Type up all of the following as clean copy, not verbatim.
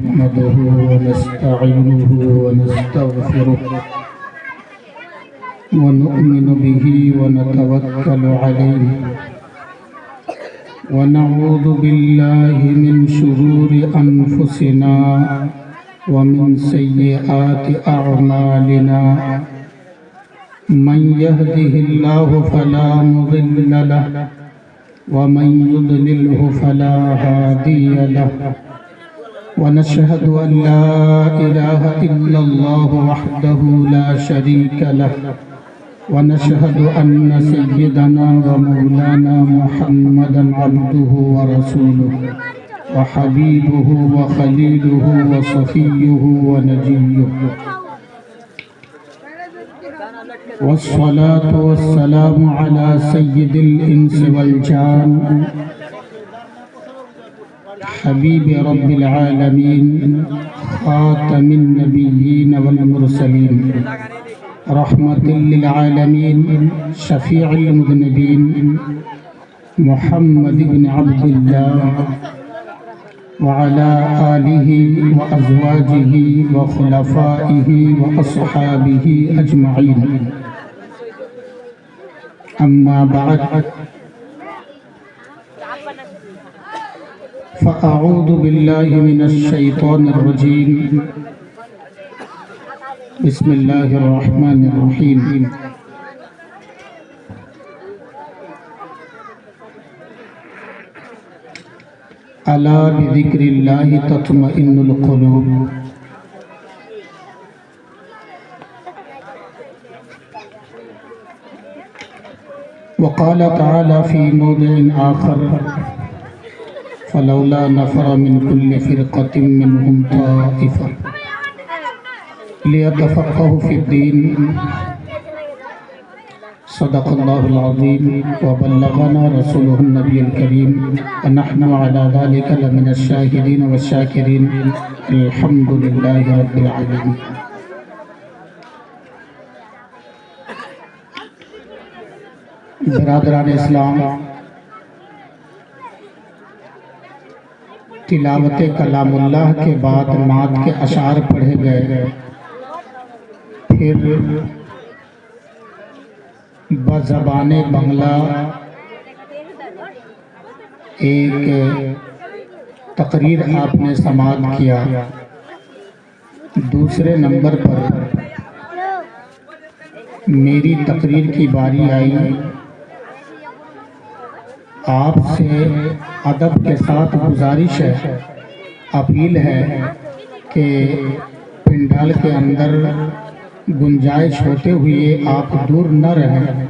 نحمده ونستعينه ونستغفره ونؤمن به ونتوكل عليه ونعوذ بالله من شرور أنفسنا ومن سيئات أعمالنا من يهده الله فلا مضل له ومن يضلله فلا هادي له ونشهد أن لا إله إلا الله وحده لا شريك له ونشهد أن سيدنا ومولانا محمدا عبده ورسوله وحبيبه وخليله وصفيه ونجيه والصلاة والسلام على سيد الإنس والجان حبيب رب العالمين خاتم النبيين والمرسلين رحمة للعالمين شفيع المذنبين محمد بن عبد الله وعلى آله وأزواجه وخلفائه وأصحابه أجمعين أما بعد فأعوذ بالله من الشيطان الرجيم بسم الله الرحمن الرحيم ألا بذكر الله تطمئن القلوب وقال تعالى في موضع آخر فلولا نفر من كل فرقة منهم طائفة ليتفقهوا في الدين صدق الله العظيم وبلغنا رسوله النبي الكريم ونحن على ذلك لمن الشاهدين والشاكرين الحمد لله رب العالمين برادران اسلام، تلاوت کلام اللہ کے بعد نعت کے اشعار پڑھے گئے، پھر بزبان بنگلہ ایک تقریر آپ نے سماعت کیا۔ دوسرے نمبر پر میری تقریر کی باری آئی۔ آپ سے ادب کے ساتھ گزارش ہے، اپیل ہے کہ پنڈال کے اندر گنجائش ہوتے ہوئے آپ دور نہ رہیں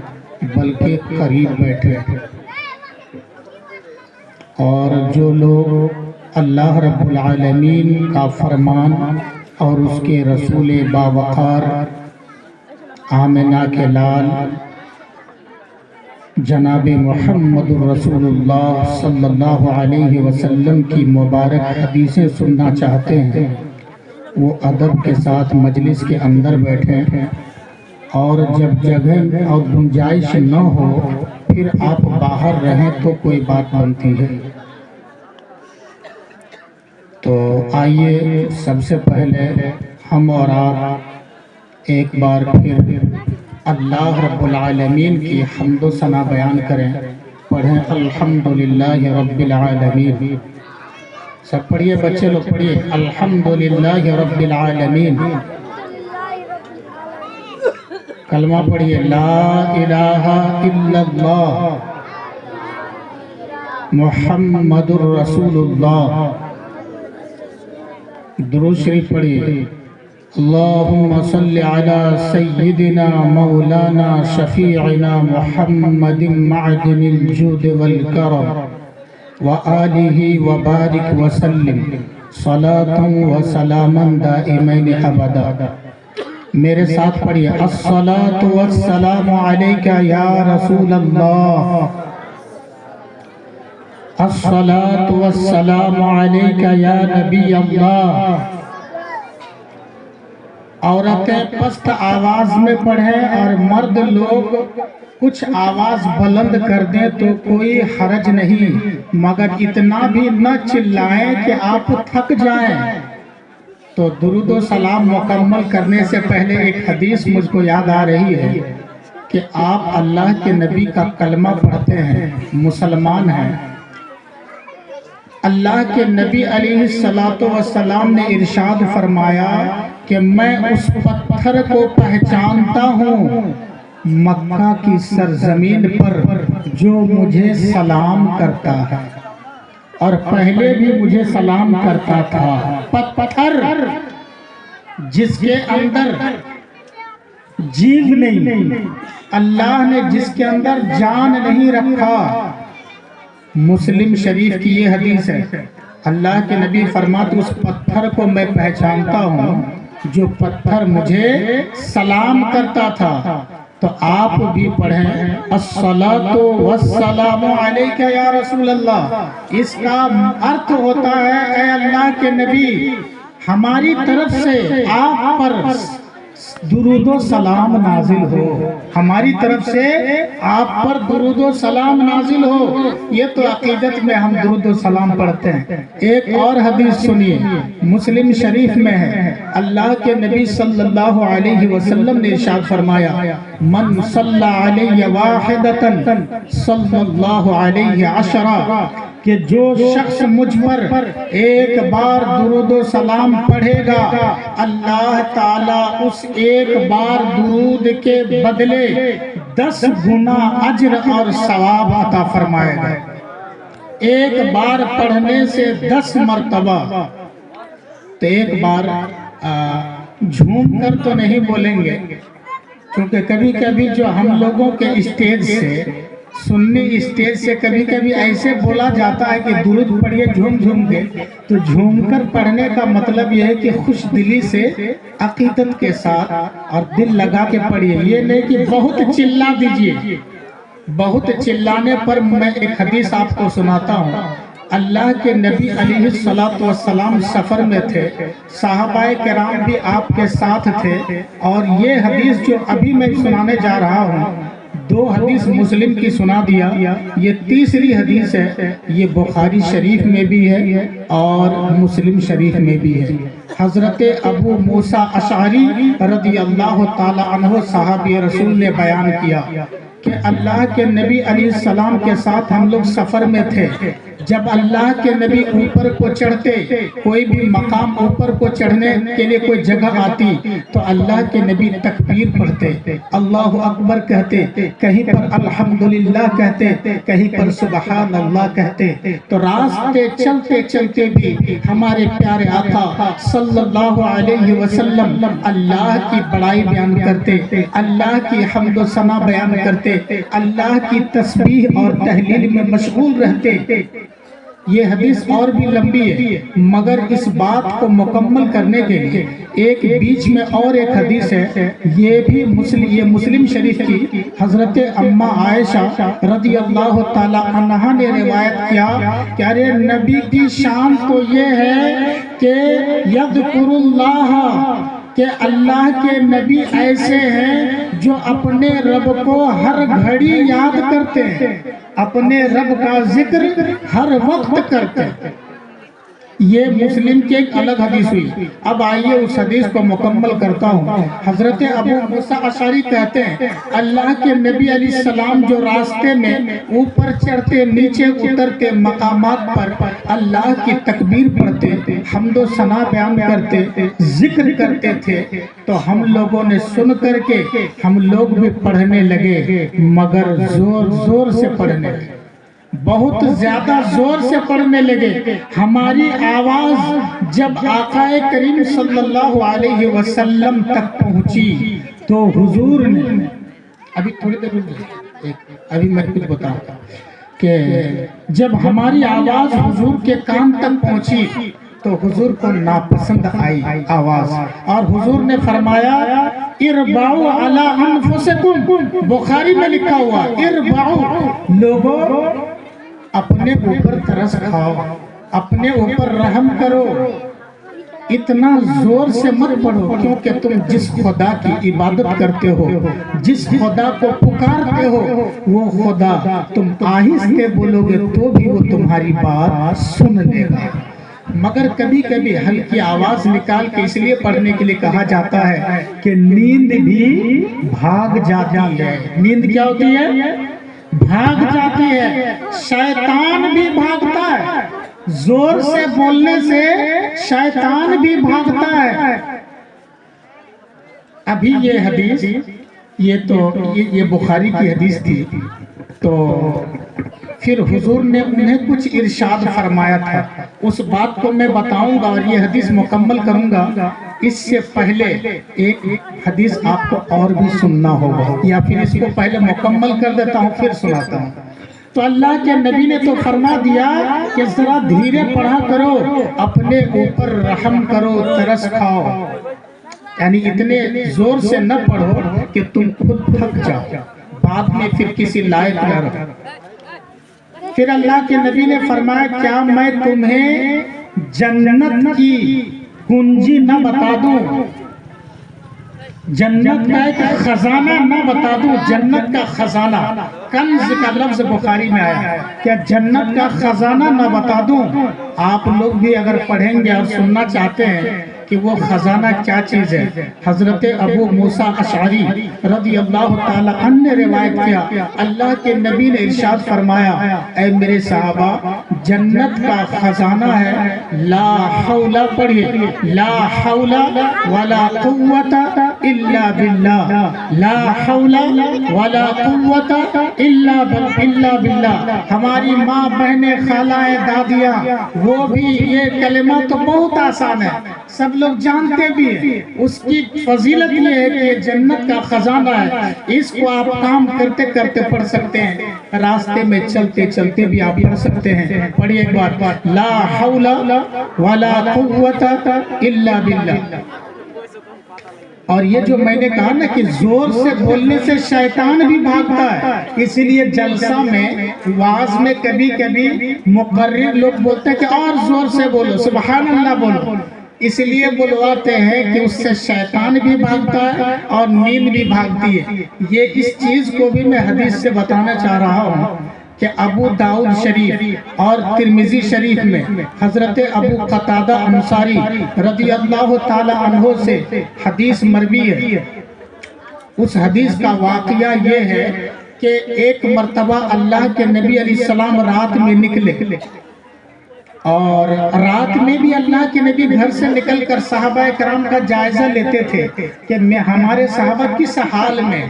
بلکہ قریب بیٹھیں، اور جو لوگ اللہ رب العالمین کا فرمان اور اس کے رسول باوقار آمنہ کے لال جناب محمد رسول اللہ صلی اللہ علیہ وسلم کی مبارک حدیثیں سننا چاہتے ہیں، وہ ادب کے ساتھ مجلس کے اندر بیٹھیں، اور جب جگہ اور گنجائش نہ ہو پھر آپ باہر رہیں تو کوئی بات بنتی ہے۔ تو آئیے سب سے پہلے ہم اور آپ ایک بار پھر اللہ رب العالمین کی حمد و ثنا بیان کریں، پڑھیں الحمدللہ رب العالمین۔ سب پڑھیے بچے لوگ، پڑھیے الحمدللہ رب العالمین۔ کلمہ پڑھیے لا الہ الا اللہ محمد رسول اللہ۔ درود شریف پڑھیے اللہم صلی علی سیدنا مولانا شفیعنا محمد معدن الجود والکرم وآلہ وبارک وسلم صلاة وسلاما دائمین ابدا۔ میرے ساتھ پڑھیے الصلاة والسلام علیک یا رسول اللہ، الصلاة والسلام علیک یا نبی اللہ۔ عورتیں پست آواز میں پڑھیں اور مرد لوگ کچھ آواز بلند کر دیں تو کوئی حرج نہیں، مگر اتنا بھی نہ چلائیں کہ آپ تھک جائیں، تو درود و سلام مکمل کرنے سے پہلے ایک حدیث مجھ کو یاد آ رہی ہے کہ آپ اللہ کے نبی کا کلمہ پڑھتے ہیں، مسلمان ہیں۔ اللہ کے نبی علیہ السلام نے ارشاد فرمایا کہ میں اس پتھر کو پہچانتا ہوں مکہ کی سرزمین پر جو مجھے سلام کرتا ہے، اور پہلے بھی مجھے سلام کرتا تھا۔ پتھر جس کے اندر جیو نہیں، اللہ نے جس کے اندر جان نہیں رکھا۔ مسلم شریف کی یہ حدیث ہے، اللہ کے نبی فرماتے اس پتھر کو میں پہچانتا ہوں جو پتھر مجھے سلام کرتا تھا۔ تو آپ بھی پڑھیں الصلاۃ والسلام علیک یا رسول اللہ۔ اس کا ارتھ ہوتا ہے اے اللہ کے نبی، ہماری طرف سے آپ پر درود و سلام نازل ہو، ہماری طرف سے آپ پر درود و سلام نازل ہو۔ یہ تو عقیدت میں ہم درود و سلام پڑھتے ہیں۔ ایک اور حدیث سنیے، مسلم شریف میں ہے، اللہ کے نبی صلی اللہ علیہ وسلم نے ارشاد فرمایا من صلی علی واحدۃ صلی اللہ علیہ عشرہ، کہ جو شخص مجھ پر ایک بار درود و سلام پڑھے گا، اللہ تعالیٰ اس ایک بار درود کے بدلے 10 گنا اجر اور ثواب عطا فرمائے گا۔ ایک بار پڑھنے سے 10 مرتبہ۔ تو ایک بار جھوم کر تو نہیں بولیں گے، کیونکہ کبھی کبھی جو ہم لوگوں کے اسٹیج سے، سنی اسٹیج سے کبھی کبھی ایسے بولا جاتا ہے کہ درود پڑھیے جھوم جھوم کے، تو جھوم کر پڑھنے کا مطلب یہ ہے کہ خوش دلی سے، عقیدت کے ساتھ اور دل لگا کے پڑھیے، یہ نہیں کہ بہت چلا دیجئے۔ بہت چلانے پر میں ایک حدیث آپ کو سناتا ہوں۔ اللہ کے نبی علیہ السلام سفر میں تھے، صحابہ کرام بھی آپ کے ساتھ تھے، اور یہ حدیث جو ابھی میں سنانے جا رہا ہوں، 2 حدیث مسلم کی سنا دیا، یہ تیسری حدیث ہے، یہ بخاری شریف میں بھی ہے اور مسلم شریف میں بھی ہے۔ حضرت ابو موسیٰ اشعری رضی اللہ تعالی عنہ صحابی رسول نے بیان کیا کہ اللہ کے نبی علیہ السلام کے ساتھ ہم لوگ سفر میں تھے۔ جب اللہ کے نبی اوپر کو چڑھتے، کوئی بھی مقام اوپر کو چڑھنے کے لیے کوئی جگہ آتی، تو اللہ کے نبی تکبیر پڑھتے، اللہ اکبر کہتے، کہیں پر الحمدللہ کہتے، کہیں پر سبحان اللہ کہتے۔ تو راستے چلتے چلتے بھی ہمارے پیارے آقا صلی اللہ علیہ وسلم اللہ کی بڑائی بیان کرتے، اللہ کی حمد و ثنا بیان کرتے، اللہ کی تسبیح اور تہلیل میں مشغول رہتے۔ یہ حدیث اور بھی لمبی ہے، مگر اس بات کو مکمل کرنے کے لیے ایک بیچ میں اور ایک حدیث ہے، یہ مسلم شریف کی حضرت اماں عائشہ رضی اللہ تعالی عنہا نے روایت کیا کہ ارے نبی کی شان تو یہ ہے کہ یذکر اللہ، کہ اللہ کے نبی ایسے ہیں جو اپنے رب کو ہر گھڑی یاد کرتے ہیں، اپنے رب کا ذکر ہر وقت کرتے ہیں۔ یہ مسلم کی ایک الگ حدیث ہوئی۔ اب آئیے اس حدیث کو مکمل کرتا ہوں۔ حضرت ابو موسیٰ اشعری کہتے ہیں اللہ کے نبی علیہ السلام جو راستے میں اوپر چڑھتے نیچے اترتے مقامات پر اللہ کی تکبیر پڑھتے، حمد و ثنا بیان کرتے، ذکر کرتے تھے، تو ہم لوگوں نے سن کر کے ہم لوگ بھی پڑھنے لگے، مگر زور زور سے پڑھنے لگے، بہت زیادہ زور سے پڑھنے لگے۔ ہماری آواز جب آقا کریم صلی اللہ علیہ وسلم تک پہنچی تو حضور نے، ابھی تھوڑی دیر رک جائے، ابھی میں کچھ بتاؤں کہ جب ہماری آواز حضور کے کان تک پہنچی تو حضور کو ناپسند آئی آواز، اور حضور نے فرمایا اربعوا علی انفسکم، بخاری میں لکھا ہوا اربعوا، لوگوں اپنے اوپر ترس کھاؤ، اپنے اوپر رحم کرو، اتنا زور سے مت پڑھو، کیونکہ تم جس خدا کی عبادت کرتے ہو، جس خدا کو پکارتے ہو، وہ خدا تم آہستہ بولو گے تو بھی وہ تمہاری بات سن لے گا۔ مگر کبھی کبھی ہلکی آواز نکال کے اس لیے پڑھنے کے لیے کہا جاتا ہے کہ نیند بھی بھاگ جاتی ہے۔ نیند کیا ہوتی ہے؟ بھاگ جاتی ہے۔ شیطان بھی بھاگتا ہے، زور سے بولنے سے شیطان بھی بھاگتا ہے۔ ابھی یہ حدیث یہ بخاری کی حدیث تھی، تو پھر حضور نے انہیں کچھ ارشاد فرمایا تھا، اس بات کو میں بتاؤں گا اور یہ حدیث مکمل کروں گا۔ اس سے پہلے ایک حدیث آپ کو اور بھی سننا ہوگا، یا پھر اس کو پہلے مکمل کر دیتا ہوں پھر سناتا ہوں۔ تو اللہ کے نبی نے تو فرما دیا کہ ذرا دھیرے پڑھا کرو، اپنے اوپر رحم کرو، ترس کھاؤ، یعنی اتنے زور سے نہ پڑھو کہ تم خود تھک جاؤ، بعد میں پھر کسی لائق نہ رہو۔ پھر اللہ کے نبی نے فرمایا کیا میں تمہیں جنت کی کنجی نہ بتا دوں، جنت کا ایک خزانہ نہ بتا دوں؟ جنت کا خزانہ، کنز کا لفظ بخاری میں آیا، کیا جنت کا خزانہ نہ بتا دوں؟ آپ لوگ بھی اگر پڑھیں گے اور سننا چاہتے ہیں کہ وہ خزانہ کیا چیز ہے، حضرت ابو موسیٰ اشعری رضی اللہ تعالی عنہ نے روایت کیا، اللہ کے نبی نے ارشاد فرمایا اے میرے صحابہ، جنت کا خزانہ ہے لا حول، پڑھئے لا حول ولا قوت الا باللہ، لا حول ولا قوت الا باللہ۔ ہماری ماں بہنیں خالائیں دادیاں وہ بھی یہ کلمہ تو بہت آسان ہے، سب لوگ جانتے بھی ہیں، اس کی فضیلت یہ ہے کہ یہ جنت کا خزانہ ہے، اس کو آپ کام کرتے کرتے پڑھ سکتے ہیں، راستے میں چلتے چلتے بھی آپ پڑھ سکتے ہیں۔ پڑھیے ایک بار لا حول ولا قوت الا باللہ۔ اور یہ جو میں نے کہا نا کہ زور سے بولنے سے شیطان بھی بھاگتا ہے، اس لیے جلسہ میں وعظ میں کبھی کبھی مقرر لوگ بولتے ہیں کہ اور زور سے بولو، سبحان اللہ بولو، اس لیے بلواتے ہیں کہ اس سے شیطان بھی بھاگتا ہے اور نیند بھی بھاگتی ہے۔ یہ اس چیز کو بھی میں حدیث سے بتانا چاہ رہا ہوں کہ ابو داؤد شریف اور ترمذی شریف میں حضرت ابو قتادہ انصاری رضی اللہ تعالی عنہ سے حدیث مروی ہے۔ اس حدیث کا واقعہ یہ ہے کہ ایک مرتبہ اللہ کے نبی علیہ السلام رات میں نکلے، اور رات میں بھی اللہ کے نبی گھر سے نکل کر صحابہ کرام کا جائزہ لیتے تھے کہ ہمارے صحابہ کس حال میں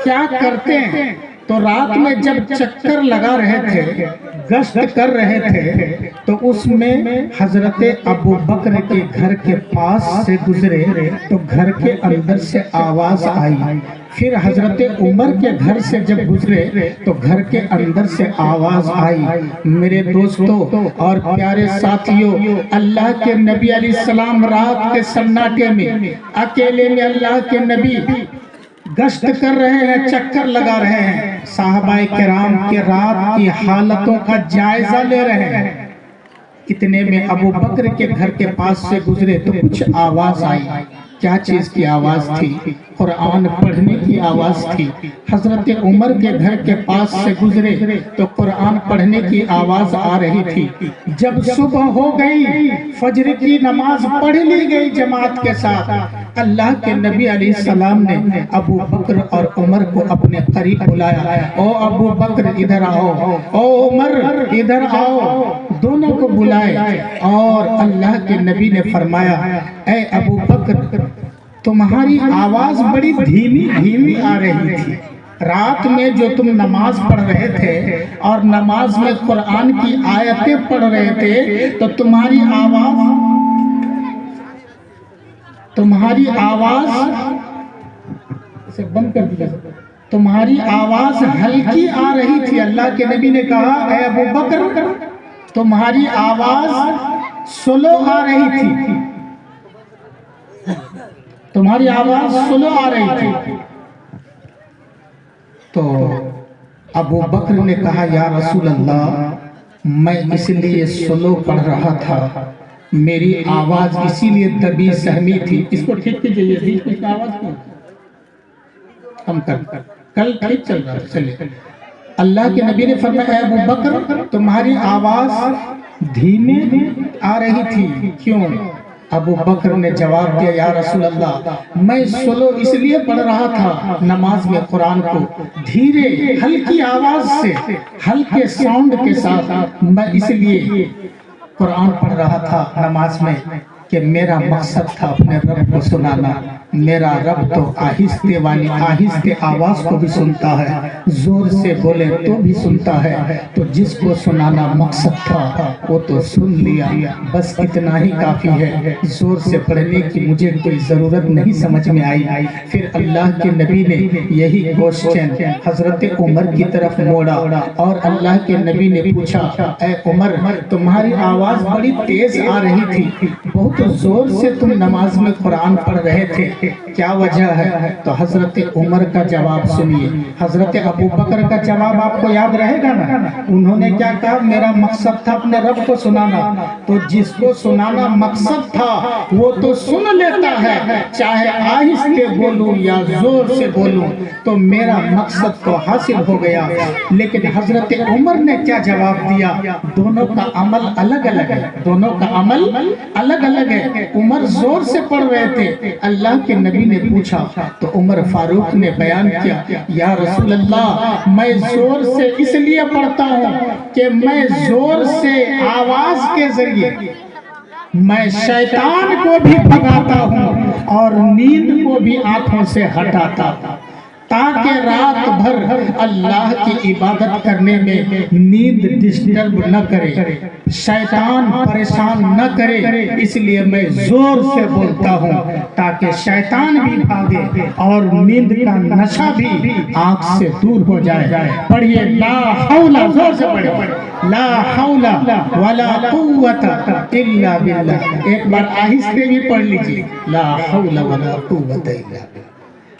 کیا کرتے ہیں۔ تو رات میں جب چکر لگا رہے تھے، گشت کر رہے تھے، تو اس میں حضرت ابو بکر کے گھر کے پاس سے گزرے تو گھر کے اندر سے آواز آئی، پھر حضرت عمر کے گھر سے جب گزرے تو گھر کے اندر سے آواز آئی۔ میرے دوستو اور پیارے ساتھیوں، اللہ کے نبی علیہ السلام رات کے سناٹے میں اکیلے میں اللہ کے نبی گشت کر رہے ہیں، چکر لگا رہے ہیں، صحابہ کرام کے رات کی حالتوں کا جائزہ لے رہے ہیں۔ اتنے میں ابو بکر کے گھر کے پاس سے گزرے تو کچھ آواز آئی۔ کیا چیز کی آواز تھی؟ قرآن پڑھنے کی آواز تھی۔ حضرت عمر کے گھر کے پاس سے گزرے تو قرآن پڑھنے کی آواز آ رہی تھی۔ جب صبح ہو گئی، فجر کی نماز پڑھ لی گئی جماعت کے ساتھ، اللہ کے نبی علیہ السلام نے ابو بکر اور عمر کو اپنے قریب بلایا، او ابو بکر ادھر آؤ، او عمر ادھر آؤ، دونوں کو بلائے، اور اللہ کے نبی نے فرمایا اے ابو بکر، تمہاری آواز بڑی دھیمی دھیمی آ رہی تھی، رات میں جو تم نماز پڑھ رہے تھے اور نماز میں قرآن کی آیتیں پڑھ رہے تھے تو تمہاری آواز اسے بند کر دیا، تمہاری آواز ہلکی آ رہی تھی۔ اللہ کے نبی نے کہا اے ابو بکر، تمہاری آواز سلو آ رہی تھی، تمہاری آواز سلو آ رہی تھی۔ تو ابو بکر نے کہا یا رسول اللہ، میں اس لیے سلو پڑھ رہا تھا، میری آواز اسی لیے دبی سہمی تھی۔ اس کو ٹھیک کیجئے، یہ بیچ میں آواز کیوں کم کر، کل ٹھیک چل رہا ہے، چلے۔ اللہ کے نبی نے فرمایا اے ابو بکر، تمہاری آواز دھیمے آ رہی تھی، کیوں؟ ابو بکر نے جواب دیا یا رسول اللہ میں سلو اس لیے پڑھ رہا تھا نماز میں قرآن کو دھیرے ہلکی آواز سے ہلکے ساؤنڈ کے ساتھ میں اس لیے قرآن پڑھ رہا تھا نماز میں کہ میرا مقصد تھا اپنے رب کو سنانا۔ میرا رب تو آہستہ والی آہستہ آواز کو بھی سنتا ہے، زور سے بولے تو بھی سنتا ہے، تو جس کو سنانا مقصد تھا وہ تو سن لیا، بس اتنا ہی کافی ہے، زور سے پڑھنے کی مجھے کوئی ضرورت نہیں سمجھ میں آئی۔ پھر اللہ کے نبی نے یہی کوشچن حضرت عمر کی طرف موڑا اور اللہ کے نبی نے پوچھا اے عمر تمہاری آواز بڑی تیز آ رہی تھی، بہت زور سے تم نماز میں قرآن پڑھ رہے تھے، کیا وجہ ہے؟ تو حضرت عمر کا جواب سنیے، حضرت ابو بکر کا جواب آپ کو یاد رہے گا نا، انہوں نے کیا کہا؟ میرا مقصد تھا اپنے رب کو سنانا۔ تو جس کو سنانا مقصد تھا وہ تو سن لیتا ہے، چاہے آہستہ بولوں یا زور سے بولوں، تو میرا مقصد تو حاصل ہو گیا۔ لیکن حضرت عمر نے کیا جواب دیا؟ دونوں کا عمل الگ الگ ہے، دونوں کا عمل الگ الگ ہے۔ عمر زور سے پڑھ رہے تھے، اللہ کے نبی نے پوچھا تو عمر فاروق نے بیان کیا یا رسول اللہ میں زور سے اس لیے پڑھتا ہوں کہ میں زور سے آواز کے ذریعے میں شیطان کو بھی بھگاتا ہوں اور نیند کو بھی آنکھوں سے ہٹاتا ہوں، تاکہ رات بھر اللہ کی عبادت کرنے میں نیند ڈسٹرب نہ کرے، شیطان پریشان نہ کرے، اس لیے میں زور سے بولتا ہوں تاکہ شیطان بھی بھاگے اور نیند کا نشہ بھی آنکھ سے دور ہو جائے۔ پڑھیے لا حول، زور سے پڑھیں، لا حول ولا قوت الا باللہ، ایک بار آہستہ بھی پڑھ لیجیے، لا حول ولا قوت الا باللہ۔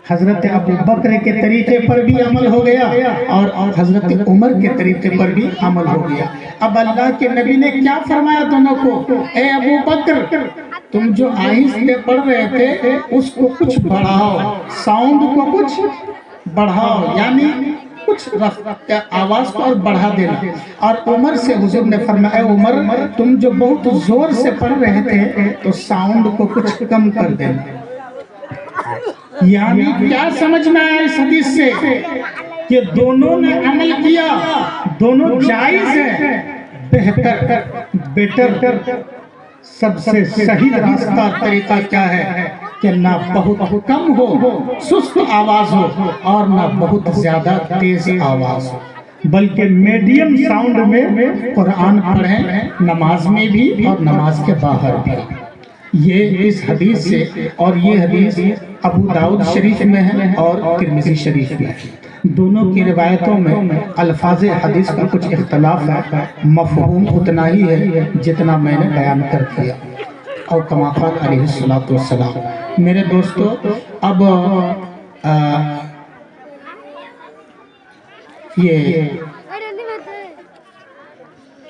حضرت ابو بکر کے طریقے پر بھی عمل ہو گیا اور حضرت عمر کے طریقے پر بھی عمل ہو گیا۔ اب اللہ کے نبی نے کیا فرمایا دونوں کو؟ اے ابو بکر تم جو آہستہ پڑھ رہے تھے اس کو کچھ بڑھاؤ، ساؤنڈ کو کچھ بڑھاؤ، یعنی کچھ آواز کو اور بڑھا دینا۔ اور عمر سے حضور نے فرمایا اے عمر تم جو بہت زور سے پڑھ رہے تھے تو ساؤنڈ کو کچھ کم کر دینا۔ یعنی کیا سمجھ میں آیا اس حدیث سے؟ کہ دونوں نے عمل کیا، دونوں جائز ہے، بیٹر سب سے صحیح راستہ طریقہ کیا ہے کہ نہ بہت کم ہو سست آواز ہو اور نہ بہت زیادہ تیز آواز ہو، بلکہ میڈیم ساؤنڈ میں قرآن پڑھیں، نماز میں بھی اور نماز کے باہر بھی۔ یہ اس حدیث سے، اور یہ حدیث ابو داؤد شریف میں ہے اور ترمذی شریف میں ہے، دونوں کی روایتوں میں الفاظ حدیث کا کچھ اختلاف ہے، مفہوم اتنا ہی ہے جتنا میں نے بیان کر دیا۔ اور کما قال علیہ الصلوۃ والسلام۔ میرے دوستو اب یہ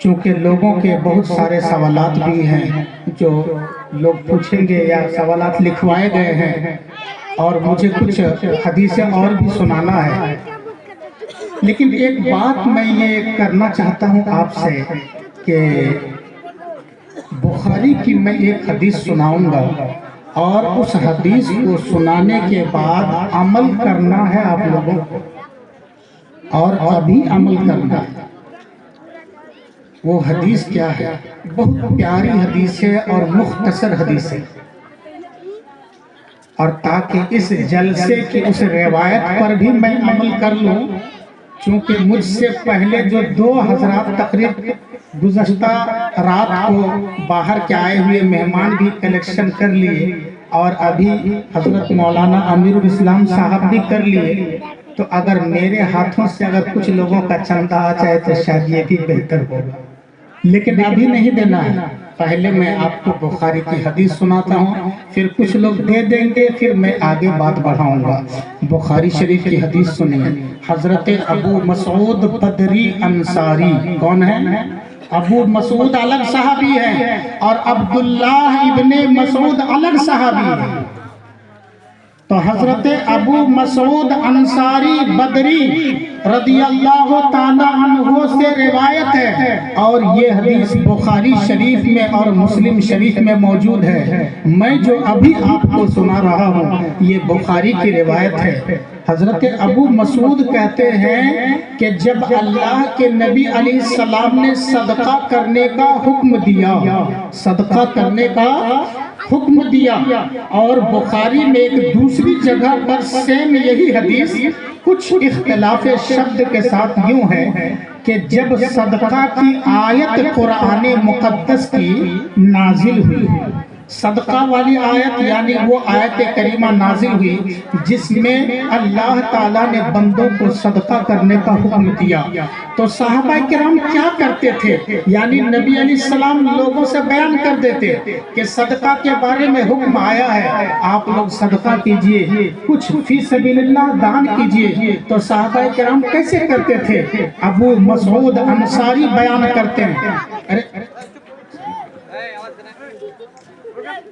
چونکہ لوگوں کے بہت سارے سوالات بھی ہیں جو لوگ پوچھیں گے یا سوالات لکھوائے گئے ہیں، اور مجھے کچھ حدیثیں اور بھی سنانا ہے، لیکن ایک بات میں یہ کرنا چاہتا ہوں آپ سے کہ بخاری کی میں ایک حدیث سناؤں گا اور اس حدیث کو سنانے کے بعد عمل کرنا ہے آپ لوگوں کو، اور ابھی عمل کرنا ہے۔ وہ حدیث کیا ہے؟ بہت پیاری حدیث ہے اور مختصر حدیث ہے، اور تاکہ اس جلسے کی اس روایت پر بھی میں عمل کر لوں، چونکہ مجھ سے پہلے جو دو حضرات تقریب گزشتہ رات کو باہر کے آئے ہوئے مہمان بھی کلیکشن کر لیے، اور ابھی حضرت مولانا امیر الاسلام صاحب بھی کر لیے، تو اگر میرے ہاتھوں سے اگر کچھ لوگوں کا چندہ آ جائے تو شاید یہ بھی بہتر ہوگا، لیکن ابھی نہیں دینا ہے۔ پہلے میں آپ کو بخاری کی حدیث سناتا ہوں، پھر کچھ لوگ دے دیں گے، پھر میں آگے بات بڑھاؤں گا۔ بخاری شریف کی حدیث سنیے۔ حضرت ابو مسعود بدری انصاری کون ہے؟ ابو مسعود الگ صحابی ہے اور عبداللہ ابن مسعود الگ صحابی ہے۔ تو حضرت ابو مسعود انصاری بدری رضی اللہ تعالی عنہ سے روایت ہے، اور یہ حدیث بخاری شریف میں اور مسلم شریف میں موجود ہے۔ میں جو ابھی آپ کو سنا رہا ہوں یہ بخاری کی روایت ہے۔ حضرت ابو مسعود کہتے ہیں کہ جب اللہ کے نبی علیہ السلام نے صدقہ کرنے کا حکم دیا، صدقہ کرنے کا حکم دیا، اور بخاری میں ایک دوسری جگہ پر سیم یہی حدیث کچھ اختلاف شبد کے ساتھ یوں ہے کہ جب صدقہ کی آیت قرآن مقدس کی نازل ہوئی، صدقہ والی آیت یعنی وہ آیت کریمہ نازل ہوئی جس میں اللہ تعالیٰ نے بندوں کو صدقہ کرنے کا حکم دیا، تو صحابہ کرام کیا کرتے تھے؟ یعنی نبی علیہ السلام لوگوں سے بیان کر دیتے کہ صدقہ کے بارے میں حکم آیا ہے، آپ لوگ صدقہ کیجئے، کچھ فی سبیل اللہ دان کیجئے۔ تو صحابہ کرام کیسے کرتے تھے؟ ابو مسعود انصاری بیان کرتے ہیں،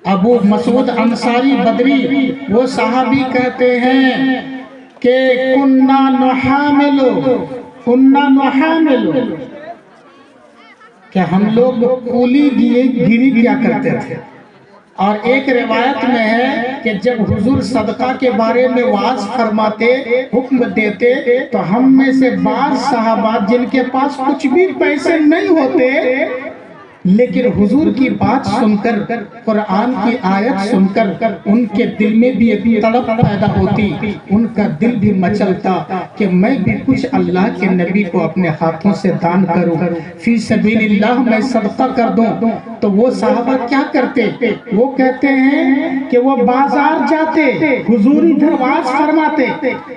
ابو مسعود انصاری بدری وہ صحابی کہتے ہیں کہ کننا نحاملو کہ ہم لوگ کولی گیری کیا کرتے تھے۔ اور ایک روایت میں ہے کہ جب حضور صدقہ کے بارے میں وعظ فرماتے، حکم دیتے، تو ہم میں سے بعض صحابہ جن کے پاس کچھ بھی پیسے نہیں ہوتے لیکن حضور کی بات سن کر، قرآن کی آیت سن کر ان کے دل میں بھی ایک تڑپ پیدا ہوتی، ان کا دل بھی مچلتا کہ میں بھی کچھ اللہ کے نبی کو اپنے ہاتھوں سے دان کروں، فی سبیل اللہ میں صدقہ کر دوں۔ تو وہ صحابہ کیا کرتے؟ وہ کہتے ہیں کہ وہ بازار جاتے، حضور ادھر واز فرماتے،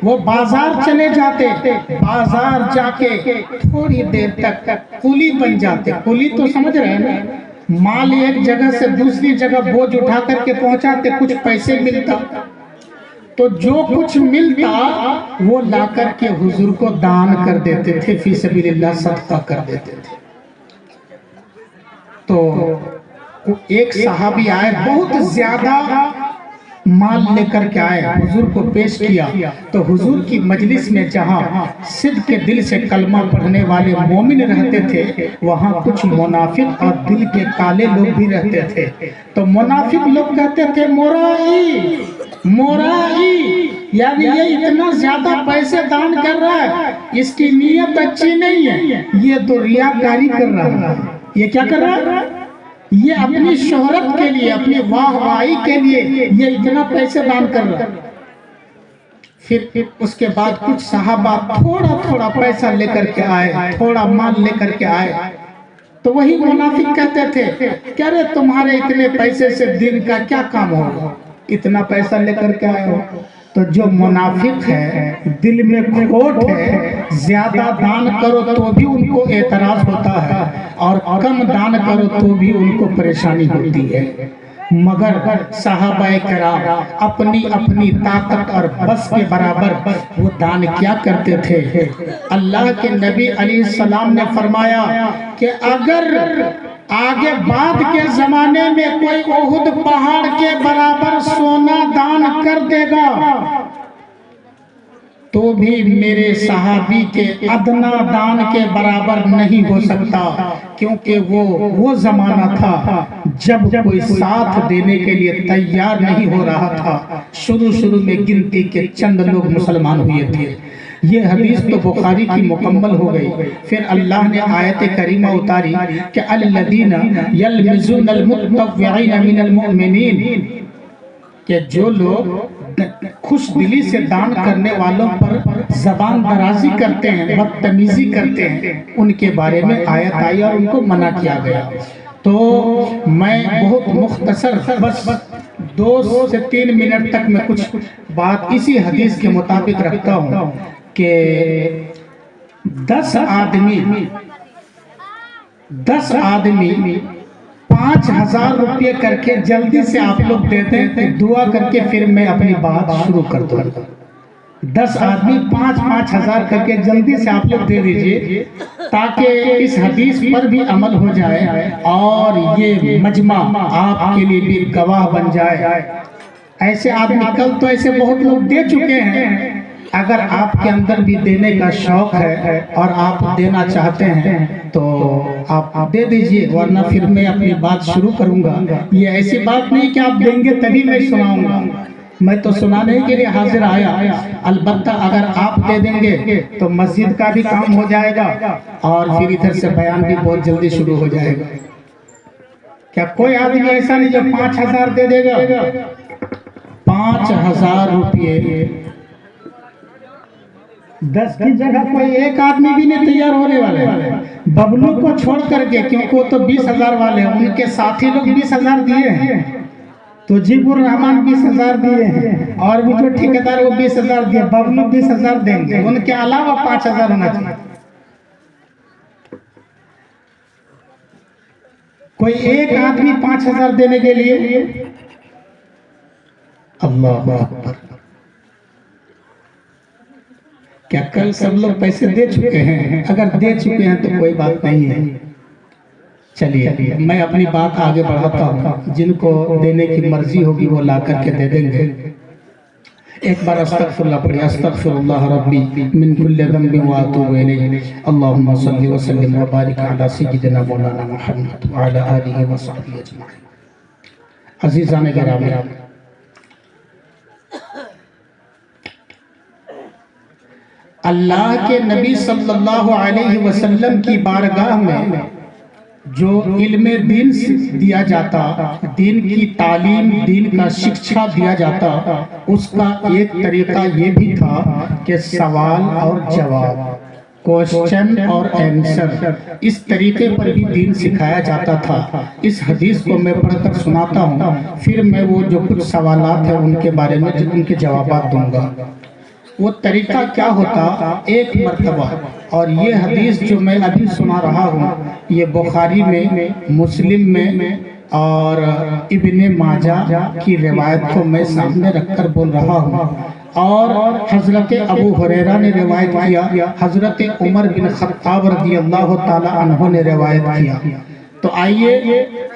وہ بازار چلے جاتے، بازار جا کے تھوڑی دیر تک کولی بن جاتے۔ کولی تو سمجھ رہے ہیں نا، مال ایک جگہ سے دوسری جگہ بوجھ اٹھا کر کے پہنچاتے، کچھ پیسے ملتا، تو جو کچھ ملتا وہ لا کر کے حضور کو دان کر دیتے تھے، فی سبیل اللہ صدقہ کر دیتے تھے۔ تو ایک صحابی آئے، بہت زیادہ مال لے کر کے آئے، حضور کو پیش کیا، تو حضور کی مجلس میں جہاں صدق کے دل سے کلمہ پڑھنے والے مومن رہتے تھے، وہاں کچھ منافق اور دل کے کالے لوگ بھی رہتے تھے۔ تو منافق لوگ کہتے تھے مورائی مورائی، یعنی یہ اتنا زیادہ پیسے دان کر رہا ہے، اس کی نیت اچھی نہیں ہے، یہ تو ریاکاری کر رہا ہے۔ یہ کیا کر رہا ہے؟ یہ اپنی شہرت کے لیے، اپنی واہ واہی کے لیے یہ اتنا پیسے دان کر رہا ہے۔ پھر اس کے بعد کچھ صحابہ تھوڑا تھوڑا پیسہ لے کر کے آئے، تھوڑا مال لے کر کے آئے، تو وہی منافق کہتے تھے کہ ارے تمہارے اتنے پیسے سے دن کا کیا کام ہوگا، اتنا پیسہ لے کر کے آئے ہو۔ تو جو منافق ہے، دل میں کھوٹ ہے، زیادہ دان کرو تو بھی ان کو اعتراض ہوتا ہے، اور کم دان کرو تو بھی ان کو پریشانی ہوتی ہے۔ مگر صحابہ کرام اپنی اپنی طاقت اور بس کے برابر وہ دان کیا کرتے تھے۔ اللہ کے نبی علیہ السلام نے فرمایا کہ اگر آگے بعد کے زمانے میں کوئی احد پہاڑ کے برابر سونا دان کر دے گا تو بھی میرے صحابی کے ادنا دان کے برابر نہیں ہو سکتا، کیونکہ وہ زمانہ تھا جب کوئی ساتھ دینے کے لیے تیار نہیں ہو رہا تھا۔ شروع میں گنتی کے چند لوگ مسلمان ہوئے تھے۔ یہ حدیث تو بخاری کی مکمل ہو گئی۔ پھر اللہ نے آیت کریمہ اتاری کہ الذین یلمزون المتطوعین من المؤمنین، کہ جو لوگ خوش دلی سے دان کرنے والوں پر زبان درازی کرتے ہیں، بدتمیزی کرتے ہیں، ان کے بارے میں آیت آئی اور ان کو منع کیا گیا۔ تو میں بہت مختصر بس 2 سے 3 منٹ تک میں کچھ بات اسی حدیث کے مطابق رکھتا ہوں کہ 10 آدمی 5000 روپے کر کے جلدی سے آپ لوگ دیتے ہیں، دعا کر کے پھر میں اپنی بات شروع کرتا ہوں۔ 10 آدمی 5,000 کر کے جلدی سے آپ لوگ دے دیجئے تاکہ اس حدیث پر بھی عمل ہو جائے اور یہ مجمع آپ کے لیے بھی گواہ بن جائے۔ ایسے آدمی کل تو ایسے بہت لوگ دے چکے ہیں، اگر آپ کے اندر بھی دینے کا شوق ہے اور آپ دینا چاہتے ہیں تو آپ دے دیجئے، ورنہ پھر میں اپنی بات شروع کروں گا۔ یہ ایسی بات نہیں کہ آپ دیں گے تبھی میں سناؤں گا، میں تو سنانے کے لیے حاضر آیا۔ البتہ اگر آپ دے دیں گے تو مسجد کا بھی کام ہو جائے گا اور پھر ادھر سے بیان بھی بہت جلدی شروع ہو جائے گا۔ کیا کوئی آدمی ایسا نہیں جو 5,000 دے دے گا؟ 5,000 روپے 10 کی جگہ کوئی ایک آدمی بھی نہیں تیار ہونے والے، ببلو کو چھوڑ کر کے، کیونکہ وہ تو 20,000 والے ہیں، ان کے ساتھی لوگ 20,000 دیے ہیں، تو جیب الرحمن 20,000 دیے ہیں، اور وہ جو ٹھیکیدار وہ 20,000 دیے، ببلو 20,000 دیں گے، ان کے علاوہ 5,000 ہونا چاہیے۔ کوئی ایک آدمی 5,000 دینے کے لیے، اللہ اکبر! کیا کل سب لوگ پیسے دے چکے ہیں؟ اگر دے چکے ہیں تو کوئی بات نہیں ہے، چلیے میں اپنی بات آگے بڑھاتا ہوں۔ جن کو دینے کی مرضی ہوگی وہ لا کر کے دے دیں گے۔ ایک بار استغفر اللہ پڑھیں، استغفر اللہ ربی من کل ذنب واتوب الیہ، اللہم صلی وسلم وبارک علی سیدنا مولانا محمد وعلی آلہ وصحبہ اجمعین۔ عزیزان گرامی، اللہ کے نبی صلی اللہ علیہ وسلم کی بارگاہ میں جو علم دین دیا جاتا، دین کی تعلیم، دین کا شکشا دیا جاتا، اس کا ایک طریقہ یہ بھی تھا کہ سوال اور جواب، کوشچن اور آنسر، اس طریقے پر بھی دین سکھایا جاتا تھا۔ اس حدیث کو میں پڑھ کر سناتا ہوں، پھر میں وہ جو کچھ سوالات ہیں ان کے بارے میں ان کے جوابات دوں گا۔ وہ طریقہ کیا ہوتا؟ ایک مرتبہ، اور یہ حدیث جو میں ابھی سنا رہا ہوں یہ بخاری میں، مسلم میں اور ابن ماجہ کی روایت کو میں سامنے رکھ کر بول رہا ہوں، اور حضرت ابو ہریرہ نے روایت کیا، حضرت عمر بن خطاب رضی اللہ تعالی عنہ نے روایت کیا۔ تو آئیے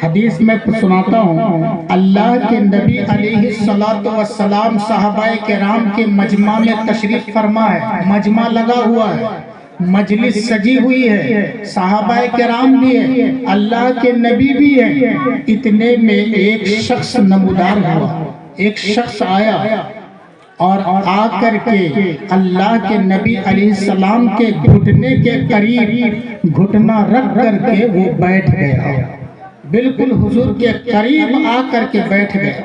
حدیث میں سناتا ہوں۔ اللہ کے نبی علیہ السلام صحابہ کرام کے مجمع میں تشریف فرما ہے، مجمع لگا ہوا ہے، مجلس سجی ہوئی ہے، صحابہ کرام بھی ہے، اللہ کے نبی بھی ہے۔ اتنے میں ایک شخص نمودار ہوا، ایک شخص آیا اور آ کر کے اللہ کے نبی علیہ السلام کے گھٹنے کے قریب گھٹنا رکھ کر کے وہ بیٹھ گیا، بالکل حضور کے قریب آ کر کے بیٹھ گیا۔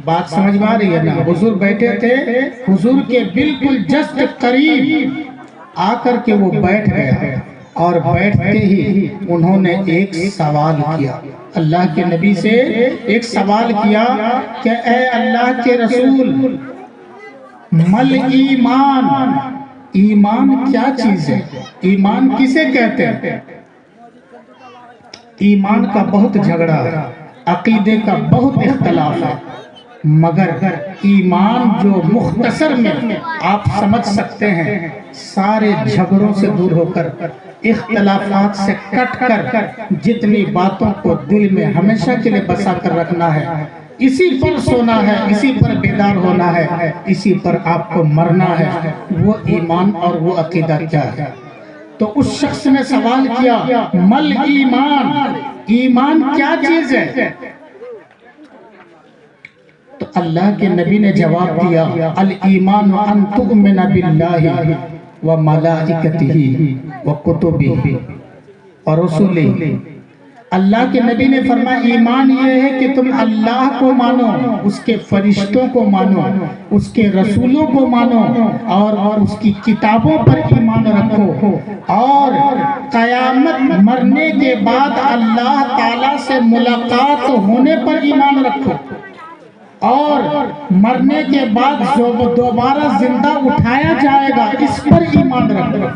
بات سمجھ میں آ رہی ہے نا؟ حضور بیٹھے تھے، حضور کے بالکل جسٹ قریب آ کر کے وہ بیٹھ گیا، اور بیٹھتے ہی انہوں نے ایک سوال کیا، اللہ کے نبی سے ایک سوال کیا کہ اے اللہ کے رسول، مل ایمان، ایمان کیا چیز ہے؟ ایمان کسے کہتے ہیں؟ ایمان کا بہت جھگڑا ہے، عقیدے کا بہت اختلاف ہے، مگر ایمان جو مختصر میں آپ سمجھ سکتے ہیں، سارے جھگڑوں سے دور ہو کر، اختلافات سے کٹ کر، جتنی باتوں کو دل میں ہمیشہ کے لیے بسا کر رکھنا ہے، اسی پر سونا ہے، اسی پر بیدار ہونا ہے، اسی پر آپ کو مرنا ہے، وہ ایمان اور وہ عقیدہ کیا ہے؟ تو اس شخص نے سوال کیا، مل ایمان، ایمان کیا چیز ہے؟ تو اللہ کے نبی نے جواب دیا، الایمان ان تؤمن باللہ وملائکتہ وکتبہ ورسلہ۔ اللہ کے نبی نے فرمایا ایمان یہ ہے کہ تم اللہ کو مانو، اس کے فرشتوں کو مانو، اس کے رسولوں کو مانو، اور اس کی کتابوں پر ایمان رکھو، اور قیامت مرنے کے بعد اللہ تعالیٰ سے ملاقات ہونے پر ایمان رکھو، اور مرنے کے بعد دوبارہ زندہ اٹھایا جائے گا اس پر ایمان رکھو۔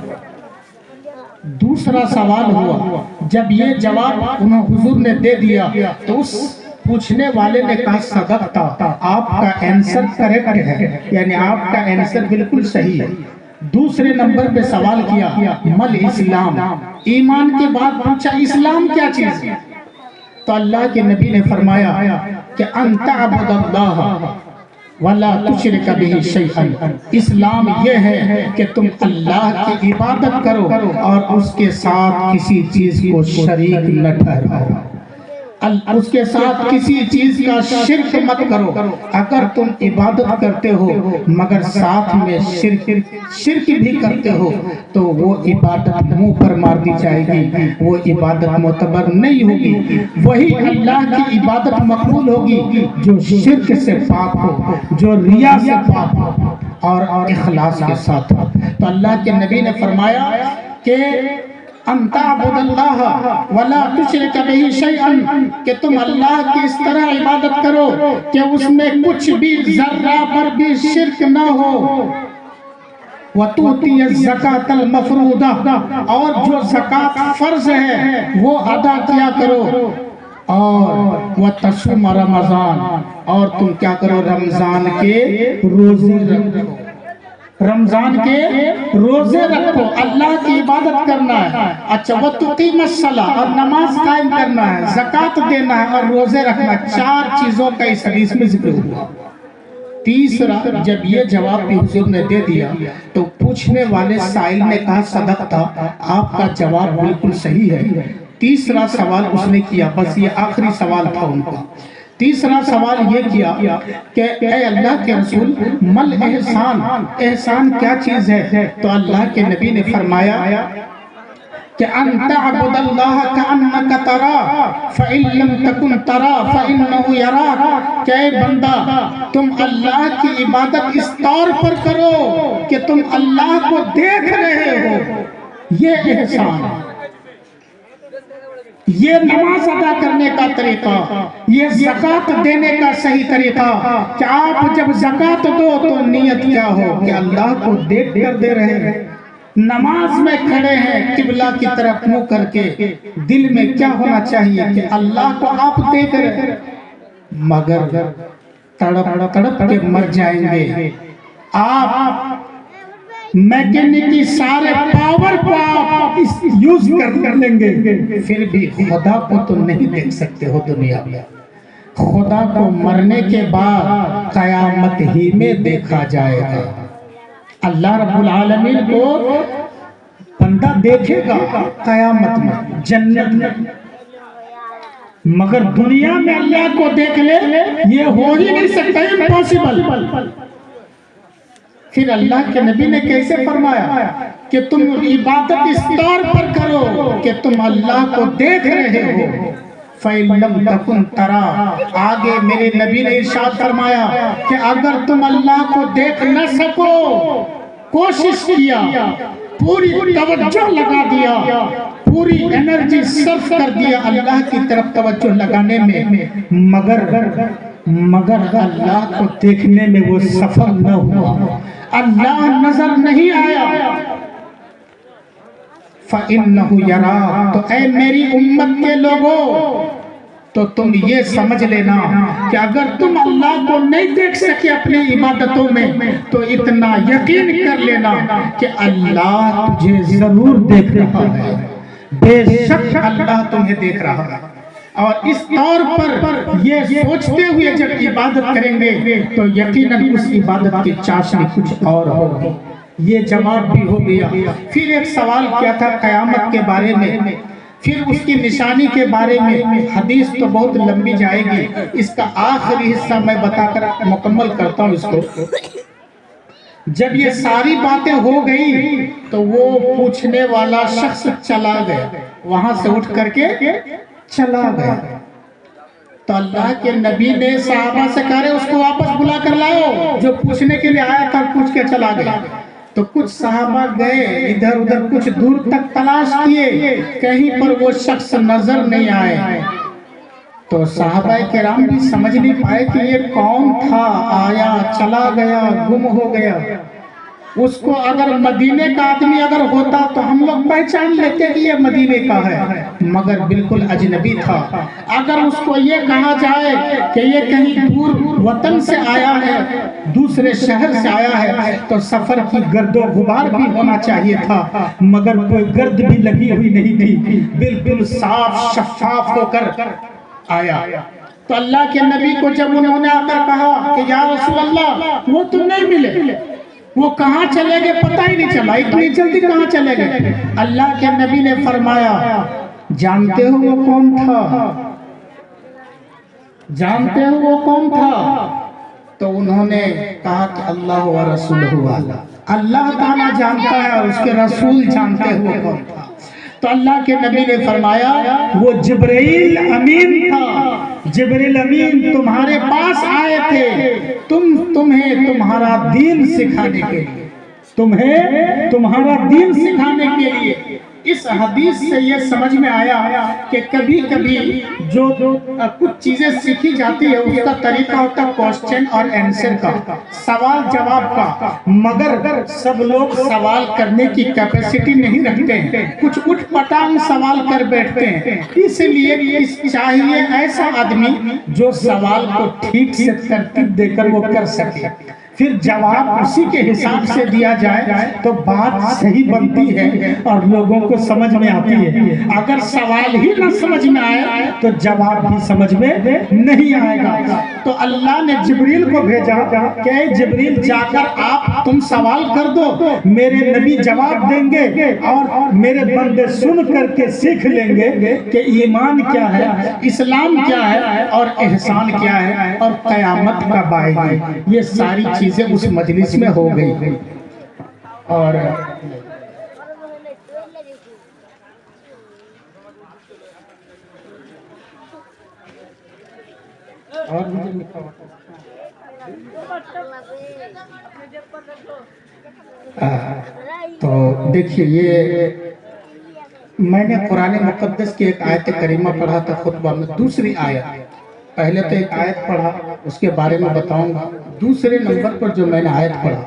دوسرا سوال ہوا، جب یہ جواب انہوں حضور نے دے دیا تو اس پوچھنے والے نے کہا صدقتا، آپ کا آنسر کریکٹ ہے، یعنی آپ کا آنسر بالکل صحیح ہے۔ دوسرے نمبر پہ سوال کیا، مل اسلام، ایمان کے بعد پوچھا اسلام کیا چیز ہے؟ تو اللہ کے نبی نے فرمایا کہ ان تعبد اللہ وَلَا تُشْرِكَ بِهِ شَيْئًا، اسلام یہ ہے کہ تم اللہ کی عبادت کرو اور اس کے ساتھ کسی چیز کو شریک نہ ٹھہراؤ، اس کے ساتھ کسی چیز کا شرک مت کرو۔ اگر تم عبادت کرتے ہو مگر ساتھ میں شرک بھی کرتے ہو تو وہ عبادت منہ پر مار دی جائے گی، وہ عبادت معتبر نہیں ہوگی۔ وہی اللہ کی عبادت مقبول ہوگی جو شرک سے پاک ہو، جو ریا سے پاک ہو اور اخلاص کے ساتھ ہو۔ تو اللہ کے نبی نے فرمایا کہ ان تعبد اللہ ولا تشرک بہ شیئا، کہ تم اللہ کی اس طرح عبادت کرو کہ اس میں کچھ بھی ذرہ پر بھی شرک نہ ہو، وَتُؤْتِيَ الزَّكَاةَ الْمَفْرُوضَةَ، اور جو زکوٰۃ فرض ہے وہ ادا کیا کرو، اور وَتَصُومَ رمضان، اور تم کیا کرو رمضان کے روزے رکھو، رمضان کے روزے رکھو، اللہ کی عبادت کرنا ہے۔ اچھا وَتُقِيمَ الصَّلَاةَ، اور نماز قائم کرنا ہے، زکوٰۃ دینا ہے اور روزے رکھنا ہے۔ 4 چیزوں کا اس حدیث میں ذکر ہوا۔ تیسرا، جب یہ جواب بھی حضور نے دے دیا تو پوچھنے والے سائل نے کہا صدقتا، آپ کا جواب بالکل صحیح ہے۔ تیسرا سوال اس نے کیا، بس یہ آخری سوال تھا ان کا۔ تیسرا سوال یہ کیا کہ اے اللہ کے رسول مل احسان، احسان کیا چیز ہے؟ تو اللہ کے نبی نے فرمایا کہ ان تعبد اللہ کأنک ترا فإن لم تکن ترا فإنہ یراک، کہ اے بندہ تم اللہ کی عبادت اس طور پر کرو کہ تم اللہ کو دیکھ رہے ہو، یہ احسان ہے۔ یہ نماز ادا کرنے کا طریقہ، یہ زکوٰۃ دینے کا صحیح طریقہ کہ آپ جب زکوٰۃ دو تو نیت کیا ہو کہ اللہ کو دیکھ کر دے رہے ہیں۔ نماز میں کھڑے ہیں قبلہ کی طرف منہ کر کے، دل میں کیا ہونا چاہیے کہ اللہ کو آپ دیکھ رہے ہیں، مگر تڑپ تڑپ کے مر جائیں گے آپ، میکینکی سارے پاور کو آپ یوز کر لیں گے، پھر بھی خدا کو تو نہیں دیکھ سکتے ہو دنیا میں۔ خدا کو مرنے کے بعد قیامت ہی میں دیکھا جائے گا۔ اللہ رب العالمین کو بندہ دیکھے گا قیامت میں، جنت میں، مگر دنیا میں اللہ کو دیکھ لے یہ ہو ہی نہیں سکتا، امپاسبل۔ پھر اللہ کے نبی نے کیسے فرمایا کہ تم عبادت اس طور پر کرو کہ تم اللہ کو دیکھ رہے ہو، فَإِن لَمْ تَكُنْ تَرَى، آگے میرے نبی نے ارشاد فرمایا کہ اگر تم اللہ کو دیکھ نہ سکو، کوشش کیا، پوری توجہ لگا دیا، پوری انرجی صرف کر دیا اللہ کی طرف توجہ لگانے میں، مگر اللہ کو دیکھنے میں وہ سفل نہ ہوا، اللہ نظر نہیں آیا، فَإِنَّهُ يَرَاكَ، تو اے میری امت کے لوگوں تو تم یہ سمجھ لینا کہ اگر تم اللہ کو نہیں دیکھ سکے اپنی عبادتوں میں تو اتنا یقین کر لینا کہ اللہ تجھے ضرور دیکھ رہا ہے، بے شک اللہ تمہیں دیکھ رہا ہے۔ اور اس طور پر یہ سوچتے ہوئے جب عبادت کریں گے تو یقیناً اس عبادت کی چاشنی کچھ اور ہوگی۔ یہ جواب بھی ہو گیا۔ پھر ایک سوال کیا تھا قیامت کے بارے میں، پھر اس کی نشانی کے بارے میں، حدیث تو بہت لمبی جائے گی، اس کا آخری حصہ میں بتا کر مکمل کرتا ہوں اس کو۔ جب یہ ساری باتیں ہو گئی تو وہ پوچھنے والا شخص چلا گیا، وہاں سے اٹھ کر کے چلا گیا۔ تو اللہ کے نبی نے صحابہ سے کہا رہے اس کو واپس بلا کر لاؤ، جو پوچھنے کے لیے آیا تھا پوچھ کے چلا گیا۔ تو کچھ صحابہ گئے ادھر ادھر کچھ دور تک تلاش کیے، کہیں پر وہ شخص نظر نہیں آئے۔ تو صحابہ کرام بھی سمجھ نہیں پائے کہ یہ کون تھا، آیا چلا گیا گم ہو گیا۔ اس کو اگر مدینے کا آدمی اگر ہوتا تو ہم لوگ پہچان لیتے کہ یہ مدینے کا ہے، مگر بالکل اجنبی تھا۔ اگر اس کو یہ کہا جائے کہ یہ کہیں دور وطن سے آیا ہے، دوسرے شہر سے آیا ہے، تو سفر کی گرد و غبار بھی ہونا چاہیے تھا، مگر کوئی گرد بھی لگی ہوئی نہیں تھی، بالکل صاف شفاف ہو کر آیا۔ تو اللہ کے نبی کو جب انہوں نے آ کر کہا کہ یا رسول اللہ وہ تم نہیں ملے، وہ کہاں چلے گئے پتہ ہی نہیں چلا، اتنی جلدی کہاں چلے گئے؟ اللہ کے نبی نے فرمایا جانتے ہو وہ کون تھا؟ جانتے ہو وہ کون تھا؟ تو انہوں نے کہا کہ اللہ و رسولہ اعلم، اللہ تعالیٰ جانتا ہے اور اس کے رسول جانتے ہو کون تھا۔ تو اللہ کے نبی نے فرمایا وہ جبرائیل امین تھا، جبرائیل امین تمہارے پاس آئے تھے تمہیں تمہارا دین سکھانے کے لیے، تمہیں تمہارا دین سکھانے کے لیے۔ اس حدیث سے یہ سمجھ میں آیا کہ کبھی کبھی جو کچھ چیزیں سیکھی جاتی ہے اس کا طریقہ ہوتا ہے کوسچن اور آنسر کا، سوال جواب کا، مگر سب لوگ سوال کرنے کی کیپیسٹی نہیں رکھتے ہیں، کچھ اٹھ پٹانگ سوال کر بیٹھتے ہیں۔ اس لیے چاہیے ایسا آدمی جو سوال کو ٹھیک سے ترتیب دے کر وہ کر سکے، پھر جواب اسی کے حساب سے دیا جائے تو بات صحیح بنتی ہے اور لوگوں کو سمجھ میں آتی ہے۔ اگر سوال ہی نہ سمجھ میں آئے تو جواب بھی سمجھ میں نہیں آئے گا۔ تو اللہ نے جبریل کو بھیجا کہ اے جبریل جا کر تم سوال کر دو، میرے نبی جواب دیں گے اور میرے بندے سن کر کے سیکھ لیں گے کہ ایمان کیا ہے، اسلام کیا ہے اور احسان کیا ہے اور قیامت کب آئے گی۔ یہ ساری چیزیں اس مجلس میں ہو گئی۔ اور تو دیکھیے یہ میں نے قرآن مقدس کی ایک آیت کریمہ پڑھا تھا خطبہ میں، دوسری آیت، پہلے تو ایک آیت پڑھا اس کے بارے میں بتاؤں گا، دوسرے نمبر پر جو میں نے آیت پڑھا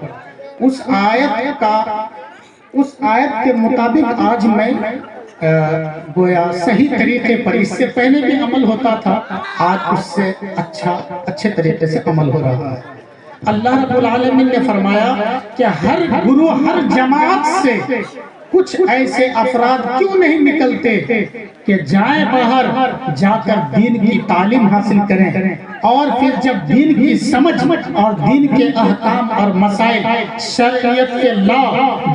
اس آیت کے مطابق آج میں گویا صحیح طریقے پر، اس سے پہلے بھی عمل ہوتا تھا، آج اس سے اچھے طریقے سے عمل ہو رہا ہے۔ اللہ رب العالمین نے فرمایا کہ ہر گروہ ہر جماعت سے کچھ ایسے افراد کیوں نہیں نکلتے کہ جائیں باہر جا کر دین کی تعلیم حاصل کریں، اور پھر جب دین کی سمجھ اور دین کے احکام اور مسائل شریعت کے لا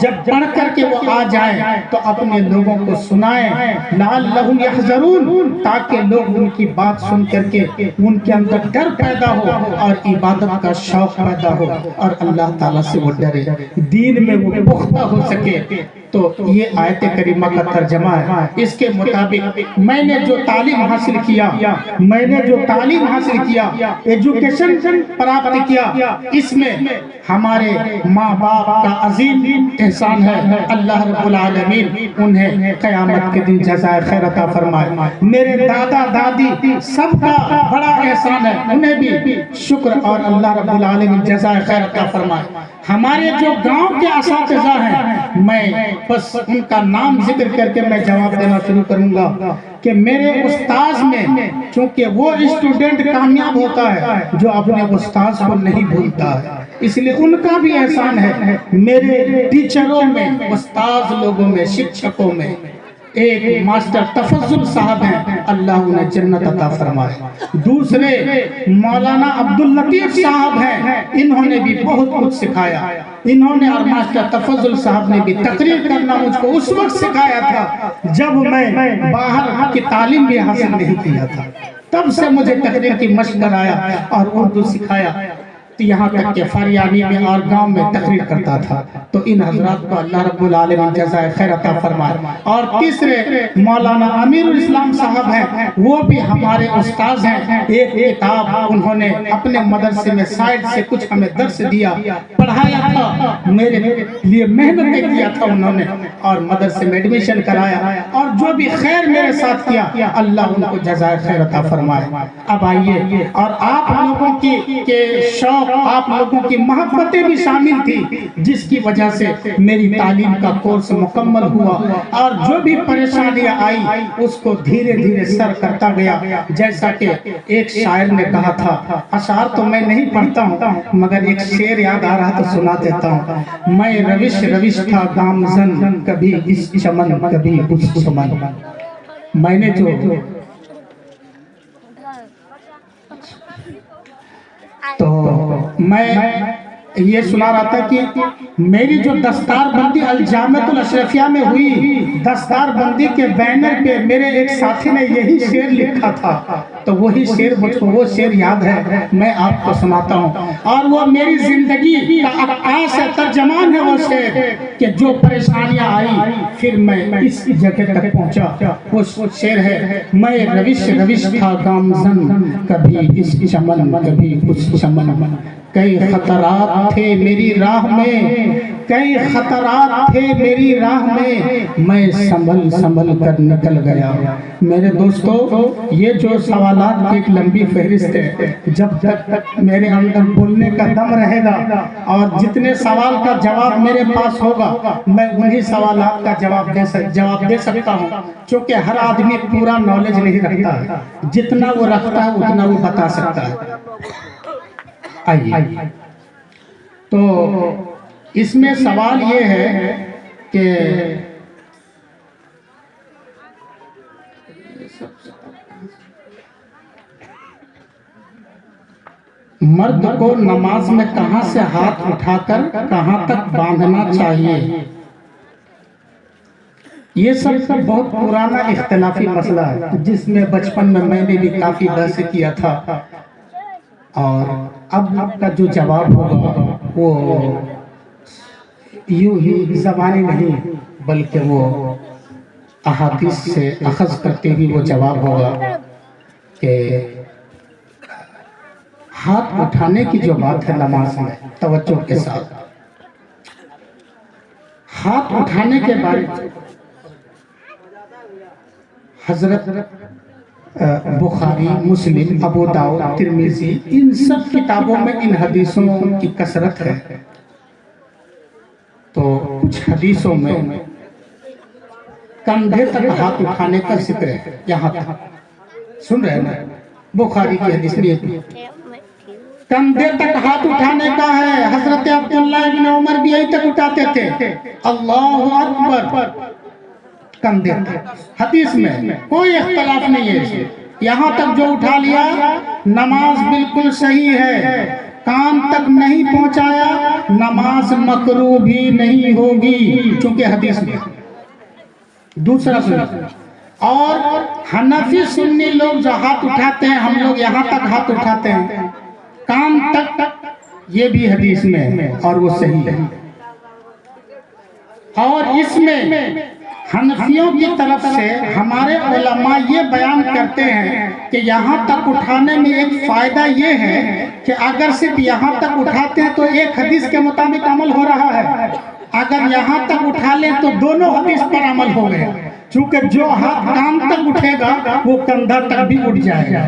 جب پڑھ کر کے وہ آ جائیں تو اپنے لوگوں کو سنائیں، لعلہم یحذرون، تاکہ لوگ ان کی بات سن کر کے ان کے اندر ڈر پیدا ہو اور عبادت کا شوق پیدا ہو اور اللہ تعالیٰ سے وہ ڈرے، دین میں وہ پختہ ہو سکے۔ تو یہ آیت کریمہ کا ترجمہ ہے۔ اس کے مطابق میں نے جو تعلیم حاصل کیا، ایجوکیشن پراپت کیا، اس میں ہمارے ماں باپ کا عظیم احسان ہے، اللہ رب العالمین انہیں قیامت کے دن جزائے خیر عطا فرمائے۔ میرے دادا دادی سب کا بڑا احسان ہے، انہیں بھی شکر اور اللہ رب العالمین جزائے خیر عطا فرمائے۔ ہمارے جو گاؤں کے اساتذہ ہیں، میں بس ان کا نام ذکر کر کے میں جواب دینا شروع کروں گا کہ میرے استاذ میں، چونکہ وہ اسٹوڈنٹ کامیاب ہوتا ہے جو اپنے استاذ کو نہیں بھولتا ہے، اس لیے ان کا بھی احسان ہے۔ میرے ٹیچروں میں، استاذ لوگوں میں، شکشکوں میں ایک ماسٹر تفضل صاحب ہیں، اللہ انہیں جنت عطا فرمائے۔ دوسرے مولانا عبداللطیف صاحب ہیں، انہوں نے بھی بہت کچھ سکھایا، انہوں نے اور ماسٹر تفضل صاحب نے بھی تقریر کرنا مجھ کو اس وقت سکھایا تھا جب میں باہر کی تعلیم بھی حاصل نہیں کیا تھا، تب سے مجھے تقریر کی مشق کرایا اور اردو سکھایا، یہاں تک کہ فاریانی میں اور گاؤں میں تقریر کرتا تھا۔ تو ان حضرات کو اللہ رب العالمین جزائے خیر عطا فرمائے۔ اور تیسرے مولانا امیر الاسلام صاحب ہیں، وہ بھی ہمارے استاذ ہیں، ایک کتاب انہوں نے اپنے مدرسے میں سائڈ سے کچھ ہمیں درس دیا، پڑھایا تھا، میرے لیے محنت کیا تھا انہوں نے اور مدرسے میں ایڈمیشن کرایا، اور جو بھی خیر میرے ساتھ کیا اللہ ان کو جزائے خیر عطا فرمائے۔ اب آئیے، اور آپ لوگوں کی شوق، آپ لوگوں کی محبتیں بھی شامل تھی جس کی وجہ سے میری تعلیم کا کورس مکمل ہوا، اور جو بھی پریشانیاں آئی اس کو دھیرے دھیرے سر کرتا گیا۔ جیسا کہ ایک شاعر نے کہا تھا، اشعار تو میں نہیں پڑھتا ہوں مگر ایک شعر یاد آ رہا تو سنا دیتا ہوں، میں روش تھا گامزن، کبھی اس چمن کبھی اس چمن۔ میں نے جو تو میں یہ سنا رہا تھا کہ میری جو دستار بندی الجامعۃ الاشرفیہ میں ہوئی، دستار بندی کے بینر پہ میرے ایک ساتھی نے یہی شعر لکھا تھا، تو وہی شعر مجھ کو وہ شعر یاد ہے، میں آپ کو سناتا ہوں، اور وہ میری زندگی کا عکاس ہے، ترجمان ہے وہ شعر کہ جو پریشانیاں آئی پھر میں اس جگہ تک پہنچا۔ وہ شعر ہے، میں روش روش تھا گامزن، کبھی اس چمن کبھی اس چمن، کئی خطرات تھے میری راہ میں، کئی خطرات تھے میری راہ میں سنبھل سنبھل کر نکل گیا۔ میرے دوستو، یہ جو سوالات کی ایک لمبی فہرست ہے، جب تک میرے اندر بولنے کا دم رہے گا اور جتنے سوال کا جواب میرے پاس ہوگا میں انہی سوالات کا جواب دے سکتا ہوں، چونکہ ہر آدمی پورا نالج نہیں رکھتا ہے، جتنا وہ رکھتا ہے اتنا وہ بتا سکتا ہے۔ آئیے، تو اس میں سوال یہ ہے کہ مرد کو نماز میں کہاں سے ہاتھ اٹھا کر کہاں تک باندھنا چاہیے؟ یہ سب بہت پرانا اختلافی مسئلہ ہے، جس میں بچپن میں نے بھی کافی بحث کیا تھا، اور اب کا جو جواب ہوگا وہ یوں ہی زبانی نہیں بلکہ وہ احادیث سے اخذ کرتے ہوئے وہ جواب ہوگا کہ ہاتھ اٹھانے کی جو بات ہے نماز میں، توجہ کے ساتھ ہاتھ اٹھانے کے بارے میں حضرت بخاری، مسلم، ابو داؤد، ترمذی، ان سب کتابوں میں ان حدیثوں کی کثرت ہے۔ تو کچھ حدیثوں میں کندھے تک ہاتھ اٹھانے کا ذکر ہے، یہاں تک سن رہے ہیں نا؟ بخاری کی حدیث میں کندھے تک ہاتھ اٹھانے کا ہے۔ حضرت عبداللہ ابن عمر بھی یہی تک اٹھاتے تھے، اللہ اکبر، کندھے تک۔ حدیث میں کوئی اختلاف نہیں ہے، یہاں تک جو اٹھا لیا نماز بالکل صحیح ہے، کان تک نہیں پہنچایا نماز مکروہ بھی نہیں ہوگی، چونکہ حدیث میں۔ دوسرا سنیں، اور حنفی سنی لوگ جو ہاتھ اٹھاتے ہیں، ہم لوگ یہاں تک ہاتھ اٹھاتے ہیں، کان تک، یہ بھی حدیث میں ہے اور وہ صحیح ہے۔ اور اس میں حنفیوں کی طرف سے ہمارے علماء یہ بیان کرتے ہیں کہ یہاں تک اٹھانے میں ایک فائدہ یہ ہے کہ اگر صرف یہاں تک اٹھاتے ہیں تو ایک حدیث کے مطابق عمل ہو رہا ہے، اگر یہاں تک اٹھا لیں تو دونوں حدیث پر عمل ہو گئے، چونکہ جو ہاتھ کان تک اٹھے گا وہ کندھا تک بھی اٹھ جائے گا،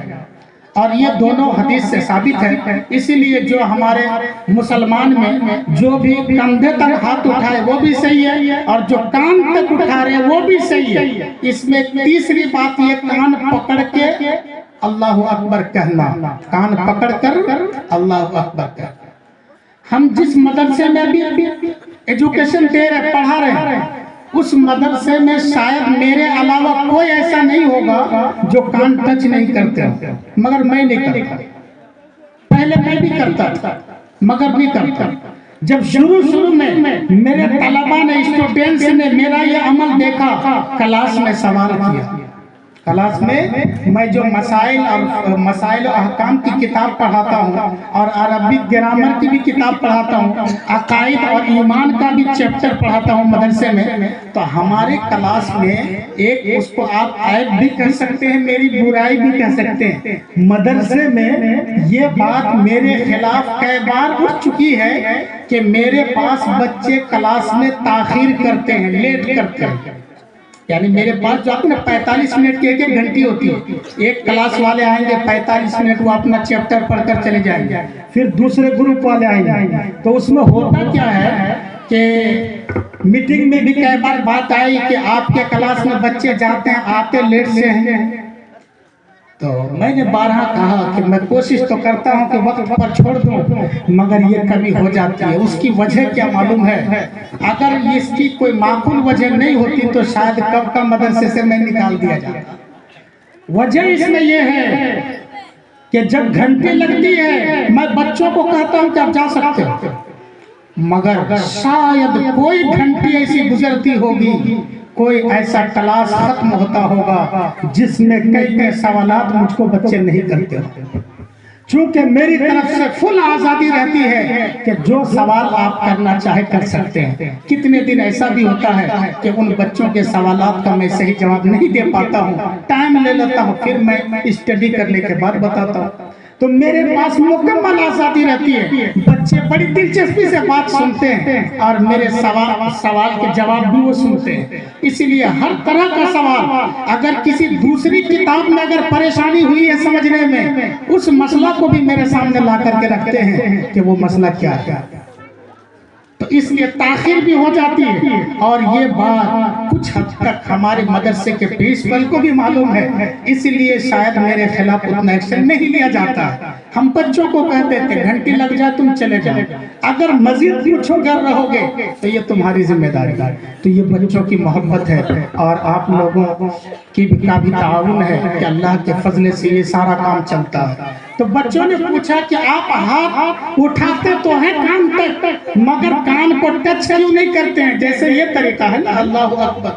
اور یہ دونوں حدیث سے ثابت ہے۔ اسی لیے جو ہمارے مسلمان میں جو بھی کندھے تک ہاتھ اٹھائے وہ بھی صحیح ہے، اور جو کان تک اٹھا رہے وہ بھی صحیح ہے۔ اس میں تیسری بات یہ کان پکڑ کے اللہ اکبر کہنا، کان پکڑ کر اللہ اکبر کہنا۔ ہم جس مدرسے میں بھی ایجوکیشن دے رہے، پڑھا رہے ہیں، اس مدرسے میں شاید میرے علاوہ کوئی ایسا نہیں ہوگا جو کان ٹچ نہیں کرتے، مگر میں نہیں کرتا۔ پہلے میں بھی کرتا تھا مگر نہیں کرتا۔ جب شروع میں میرے طلبہ نے، اسٹوڈنٹس نے میرا یہ عمل دیکھا، کلاس میں سوال کیا، کلاس میں جو مسائل و احکام کی کتاب پڑھاتا ہوں اور عربک گرامر کی بھی کتاب پڑھاتا ہوں، عقائد اور ایمان کا بھی چیپٹر پڑھاتا ہوں مدرسے میں، تو ہمارے کلاس میں ایک، اس کو آپ عیب بھی کہہ سکتے ہیں، میری برائی بھی کہہ سکتے ہیں، مدرسے میں یہ بات میرے خلاف کئی بار اٹھ چکی ہے کہ میرے پاس بچے کلاس میں تاخیر کرتے ہیں، لیٹ کرتے ہیں، یعنی میرے پاس جو اپنے 45 منٹ کی ایک گھنٹی ہوتی ہے، ایک کلاس والے آئیں گے 45 منٹ وہ اپنا چیپٹر پڑھ کر چلے جائیں گے، پھر دوسرے گروپ والے آئیں گے، تو اس میں ہوتا کیا ہے کہ میٹنگ میں بھی کئی بار بات آئی کہ آپ کے کلاس میں بچے جاتے ہیں، آتے لیٹ سے ہیں، تو میں نے بارہا کہا کہ میں کوشش تو کرتا ہوں کہ وقت پر چھوڑ دوں، مگر یہ کمی ہو جاتی ہے، اس کی وجہ کیا معلوم ہے؟ اگر اس کی کوئی معقول وجہ نہیں ہوتی تو شاید کب کا مدرسے سے میں نکال دیا جاتا۔ وجہ اس میں یہ ہے کہ جب گھنٹی لگتی ہے میں بچوں کو کہتا ہوں کہ آپ جا سکتے ہو، مگر شاید کوئی گھنٹی ایسی گزرتی ہوگی، کوئی ایسا کلاس ختم ہوتا ہوگا جس میں کئی سوالات مجھ کو بچے نہیں کرتے ہو، چونکہ میری طرف سے فل آزادی رہتی ہے کہ جو سوال آپ کرنا چاہے کر سکتے ہیں۔ کتنے دن ایسا بھی ہوتا ہے کہ ان بچوں کے سوالات کا میں صحیح جواب نہیں دے پاتا ہوں، ٹائم لے لیتا ہوں، پھر میں اسٹڈی کرنے کے بعد بتاتا ہوں۔ تو میرے پاس مکمل آزادی رہتی ہے، بچے بڑی دلچسپی سے بات سنتے ہیں اور میرے سوال کے جواب بھی وہ سنتے ہیں۔ اسی لیے ہر طرح کا سوال، اگر کسی دوسری کتاب میں اگر پریشانی ہوئی ہے سمجھنے میں، اس مسئلہ کو بھی میرے سامنے لا کر کے رکھتے ہیں کہ وہ مسئلہ کیا ہے۔ تو اس لیے تاخیر بھی ہو جاتی ہے، اور یہ بات کچھ حد تک ہمارے مدرسے کے پرنسپل کو بھی معلوم ہے، اس لیے شاید میرے خلاف اتنا ایکشن نہیں لیا جاتا۔ ہم بچوں کو کہتے تھے گھنٹی لگ جائے تم چلے جاؤ، اگر مزید پوچھو کر رہو گے تو یہ تمہاری ذمہ داری ہے۔ تو یہ بچوں کی محبت ہے اور آپ لوگوں کی بھی تعاون ہے کہ اللہ کے فضل سے یہ سارا کام چلتا ہے۔ تو بچوں نے پوچھا کہ آپ ہاتھ اٹھاتے تو ہیں کان تک، مگر کان کو ٹچ کیوں نہیں کرتے ہیں، جیسے یہ طریقہ ہے نا اللہ اکبر۔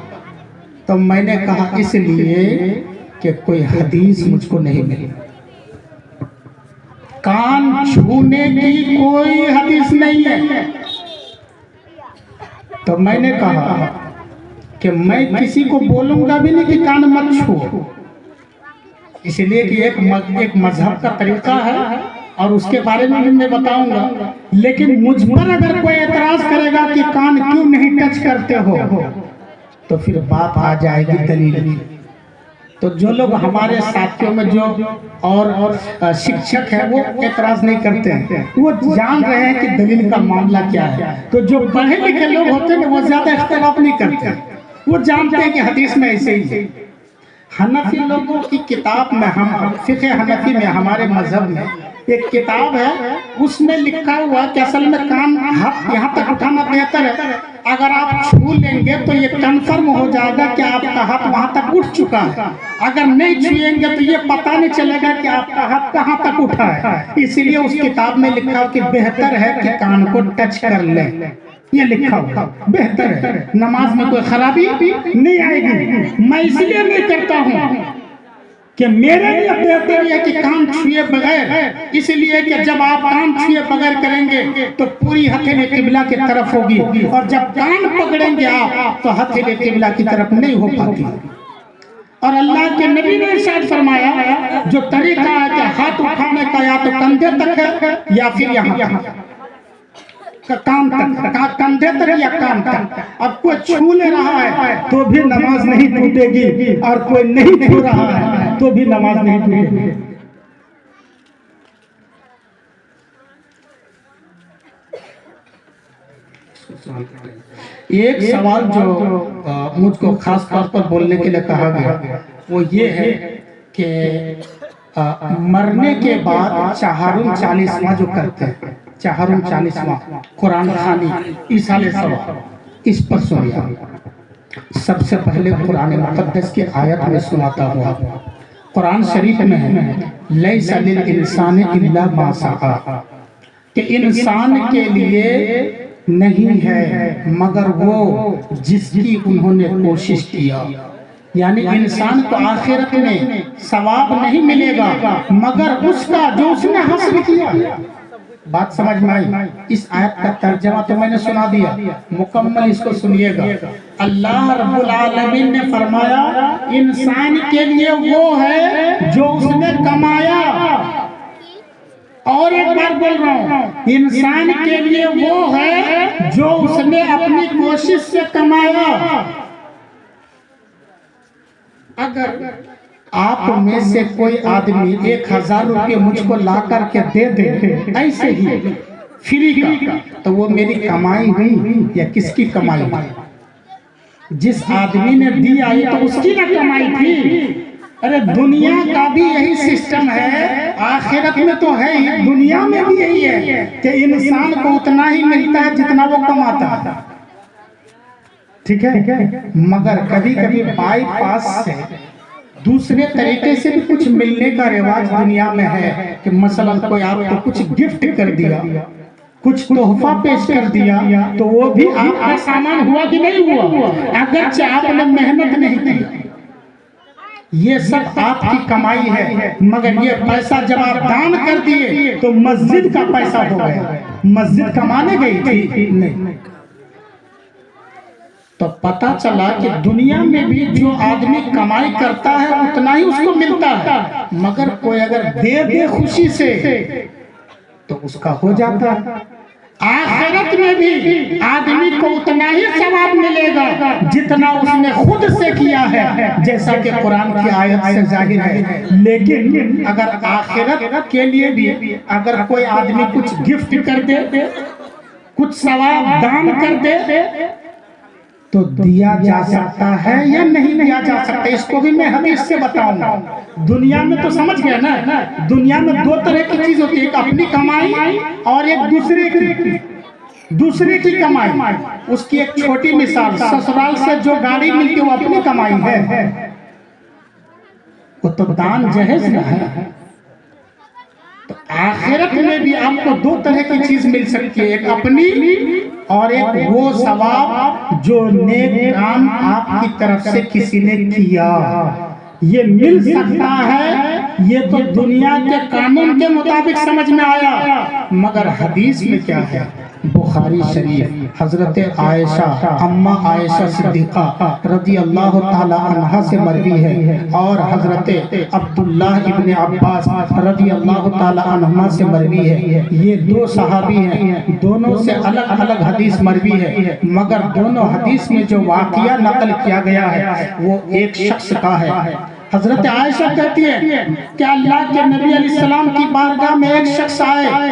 تو میں نے کہا اس لیے کہ کوئی حدیث مجھ کو نہیں ملی، کان چھونے کی کوئی حدیث نہیں ہے۔ تو میں نے کہا کہ میں کسی کو بولوں گا بھی نہیں کہ کان مت چھو، اس لیے کہ ایک مذہب کا طریقہ ہے اور اس کے بارے میں میں بتاؤں گا، لیکن مجھ پر اگر کوئی اعتراض کرے گا کہ کان کیوں نہیں ٹچ کرتے ہو تو پھر بات آ جائے گی دلیل کی۔ تو جو لوگ ہمارے ساتھیوں میں جو اور شکشک ہیں وہ اعتراض نہیں کرتے ہیں، وہ جان رہے ہیں کہ دلیل کا معاملہ کیا ہے۔ تو جو پڑھے لکھے لوگ ہوتے ہیں وہ زیادہ اختلاف نہیں کرتے، وہ جانتے ہیں کہ حدیث میں ایسے ہی ہے۔ حنفی لوگوں کی کتاب میں، ہم فقہ حنفی میں ہمارے مذہب میں ایک کتاب ہے، اس میں لکھا ہوا کہ اصل میں کان ہاتھ یہاں تک اٹھانا بہتر ہے، اگر آپ چھو لیں گے تو یہ کنفرم ہو جائے گا کہ آپ کا ہاتھ وہاں تک اٹھ چکا ہے، اگر نہیں چھوئیں گے تو یہ پتہ نہیں چلے گا کہ آپ کا ہاتھ کہاں تک اٹھا ہے۔ اسی لیے اس کتاب میں لکھا ہوا کہ بہتر ہے کہ کان کو ٹچ کر لیں، یہ لکھا ہوا بہتر ہے، نماز میں کوئی خرابی نہیں آئے گی۔ میں اس لیے نہیں کرتا ہوں کہ میرے لیے بہتر ہے کہ کان چھوئے بغیر، اس لیے کہ جب آپ کان چھوئے بغیر کریں گے تو پوری ہتھیلی قبلہ کی طرف ہوگی، اور جب کان پکڑیں گے آپ تو ہتھیلی قبلہ کی طرف نہیں ہو پاتی۔ اور اللہ کے نبی نے ارشاد فرمایا جو طریقہ ہے کہ ہاتھ اٹھانے کا یا تو کندھے تک ہے یا پھر یہاں کان تک، کندھے تک یا کان تک۔ اب کوئی چھو لے رہا ہے تو بھی نماز نہیں ٹوٹے گی، اور کوئی نہیں چھو رہا ہے تو بھی نماز نہیں ٹوٹے گی۔ ایک سوال جو مجھ کو خاص طور پر بولنے کے لیے کہا گیا وہ یہ ہے کہ مرنے کے بعد چہارم چالیسواں جو کرتے ہیں، چہارم چالیسواں قرآن خوانی ایصال ثواب، اس پر سنیا۔ سب سے پہلے قرآن مقدس کی آیت میں سناتا ہوا، قرآن شریف میں ہے لیس للانسان الا ما سعی، کہ انسان کے لیے نہیں ہے مگر وہ جس کی انہوں نے کوشش کیا، یعنی انسان کو آخرت میں ثواب نہیں ملے گا مگر اس کا جو اس نے حاصل کیا۔ بات سمجھ میں آئی؟ اس آیت کا ترجمہ تو میں نے سنا دیا، مکمل اس کو سنیے گا۔ اللہ رب العالمین نے فرمایا انسان کے لیے وہ ہے جو اس نے کمایا، اور ایک بار بول رہا ہوں، انسان کے لیے وہ ہے جو اس نے اپنی کوشش سے کمایا۔ اگر آپ میں سے کوئی آدمی 1000 روپے مجھ کو لا کر کے دے دے ایسے ہی فری کا، تو وہ میری کمائی ہوئی یا کس کی کمائی ہوئی؟ جس آدمی نے دیا یہ تو اس کی نہ کمائی تھی۔ ارے دنیا کا بھی یہی سسٹم ہے، آخرت میں تو ہے ہی، دنیا میں بھی یہی ہے کہ انسان کو اتنا ہی ملتا ہے جتنا وہ کماتا ہے، ٹھیک ہے؟ مگر کبھی کبھی بائی پاس سے دوسرے طریقے سے بھی کچھ ملنے کا رواج دنیا میں ہے کہ مثلا کوئی آپ کو کچھ گفٹ کر دیا، کچھ تحفہ پیش کر دیا، تو وہ بھی آپ کا سامان ہوا کہ نہیں ہوا، اگرچہ آپ نے محنت نہیں کی، یہ سب آپ کی کمائی ہے، مگر یہ پیسہ جب آپ دان کر دیے تو مسجد کا پیسہ ہو گیا، مسجد کمانے گئی تھی نہیں۔ تو پتہ چلا کہ دنیا میں بھی جو آدمی کمائی کرتا ہے اتنا ہی اس کو ملتا ہے، مگر کوئی اگر دے دے خوشی سے تو اس کا ہو جاتا ہے۔ آخرت میں بھی آدمی کو اتنا ہی ثواب ملے گا جتنا اس نے خود سے کیا ہے، جیسا کہ قرآن کی آیت سے ظاہر ہے۔ لیکن اگر آخرت کے لیے بھی اگر کوئی آدمی کچھ گفٹ کر دے، کچھ ثواب دان کر دے تو دیا جا سکتا ہے یا نہیں دیا جا سکتا، اس کو بھی میں حدیث سے بتاؤں گا۔ دنیا میں تو سمجھ گیا نا، دنیا میں دو طرح کی چیز ہوتی ہے، ایک اپنی کمائی اور ایک دوسرے کی کمائی۔ اس کی ایک چھوٹی مثال، سسرال سے جو گاڑی ملتی ہے وہ اپنی کمائی ہے، وہ تو دان جہیز نہ ہے۔ تو آخرت میں بھی آپ کو دو طرح کی چیز مل سکتی ہے، ایک اپنی اور ایک وہ ثواب جو نیک کام آپ کی طرف سے کسی نے کیا، یہ مل سکتا ہے۔ یہ تو دنیا کے قانون کے مطابق سمجھ میں آیا، مگر حدیث میں کیا ہے؟ بخاری شریف حضرت عائشہ اماں عائشہ صدیقہ رضی اللہ تعالی عنہ سے مروی ہے، اور حضرت عبداللہ ابن عباس رضی اللہ تعالی عنہما سے مروی ہے۔ یہ دو صحابی ہیں، دونوں سے الگ الگ حدیث مروی ہے، مگر دونوں حدیث میں جو واقعہ نقل کیا گیا ہے وہ ایک شخص کا ہے۔ حضرت عائشہ کہتی ہے کہ اللہ کے نبی علیہ السلام کی بارگاہ میں ایک شخص آئے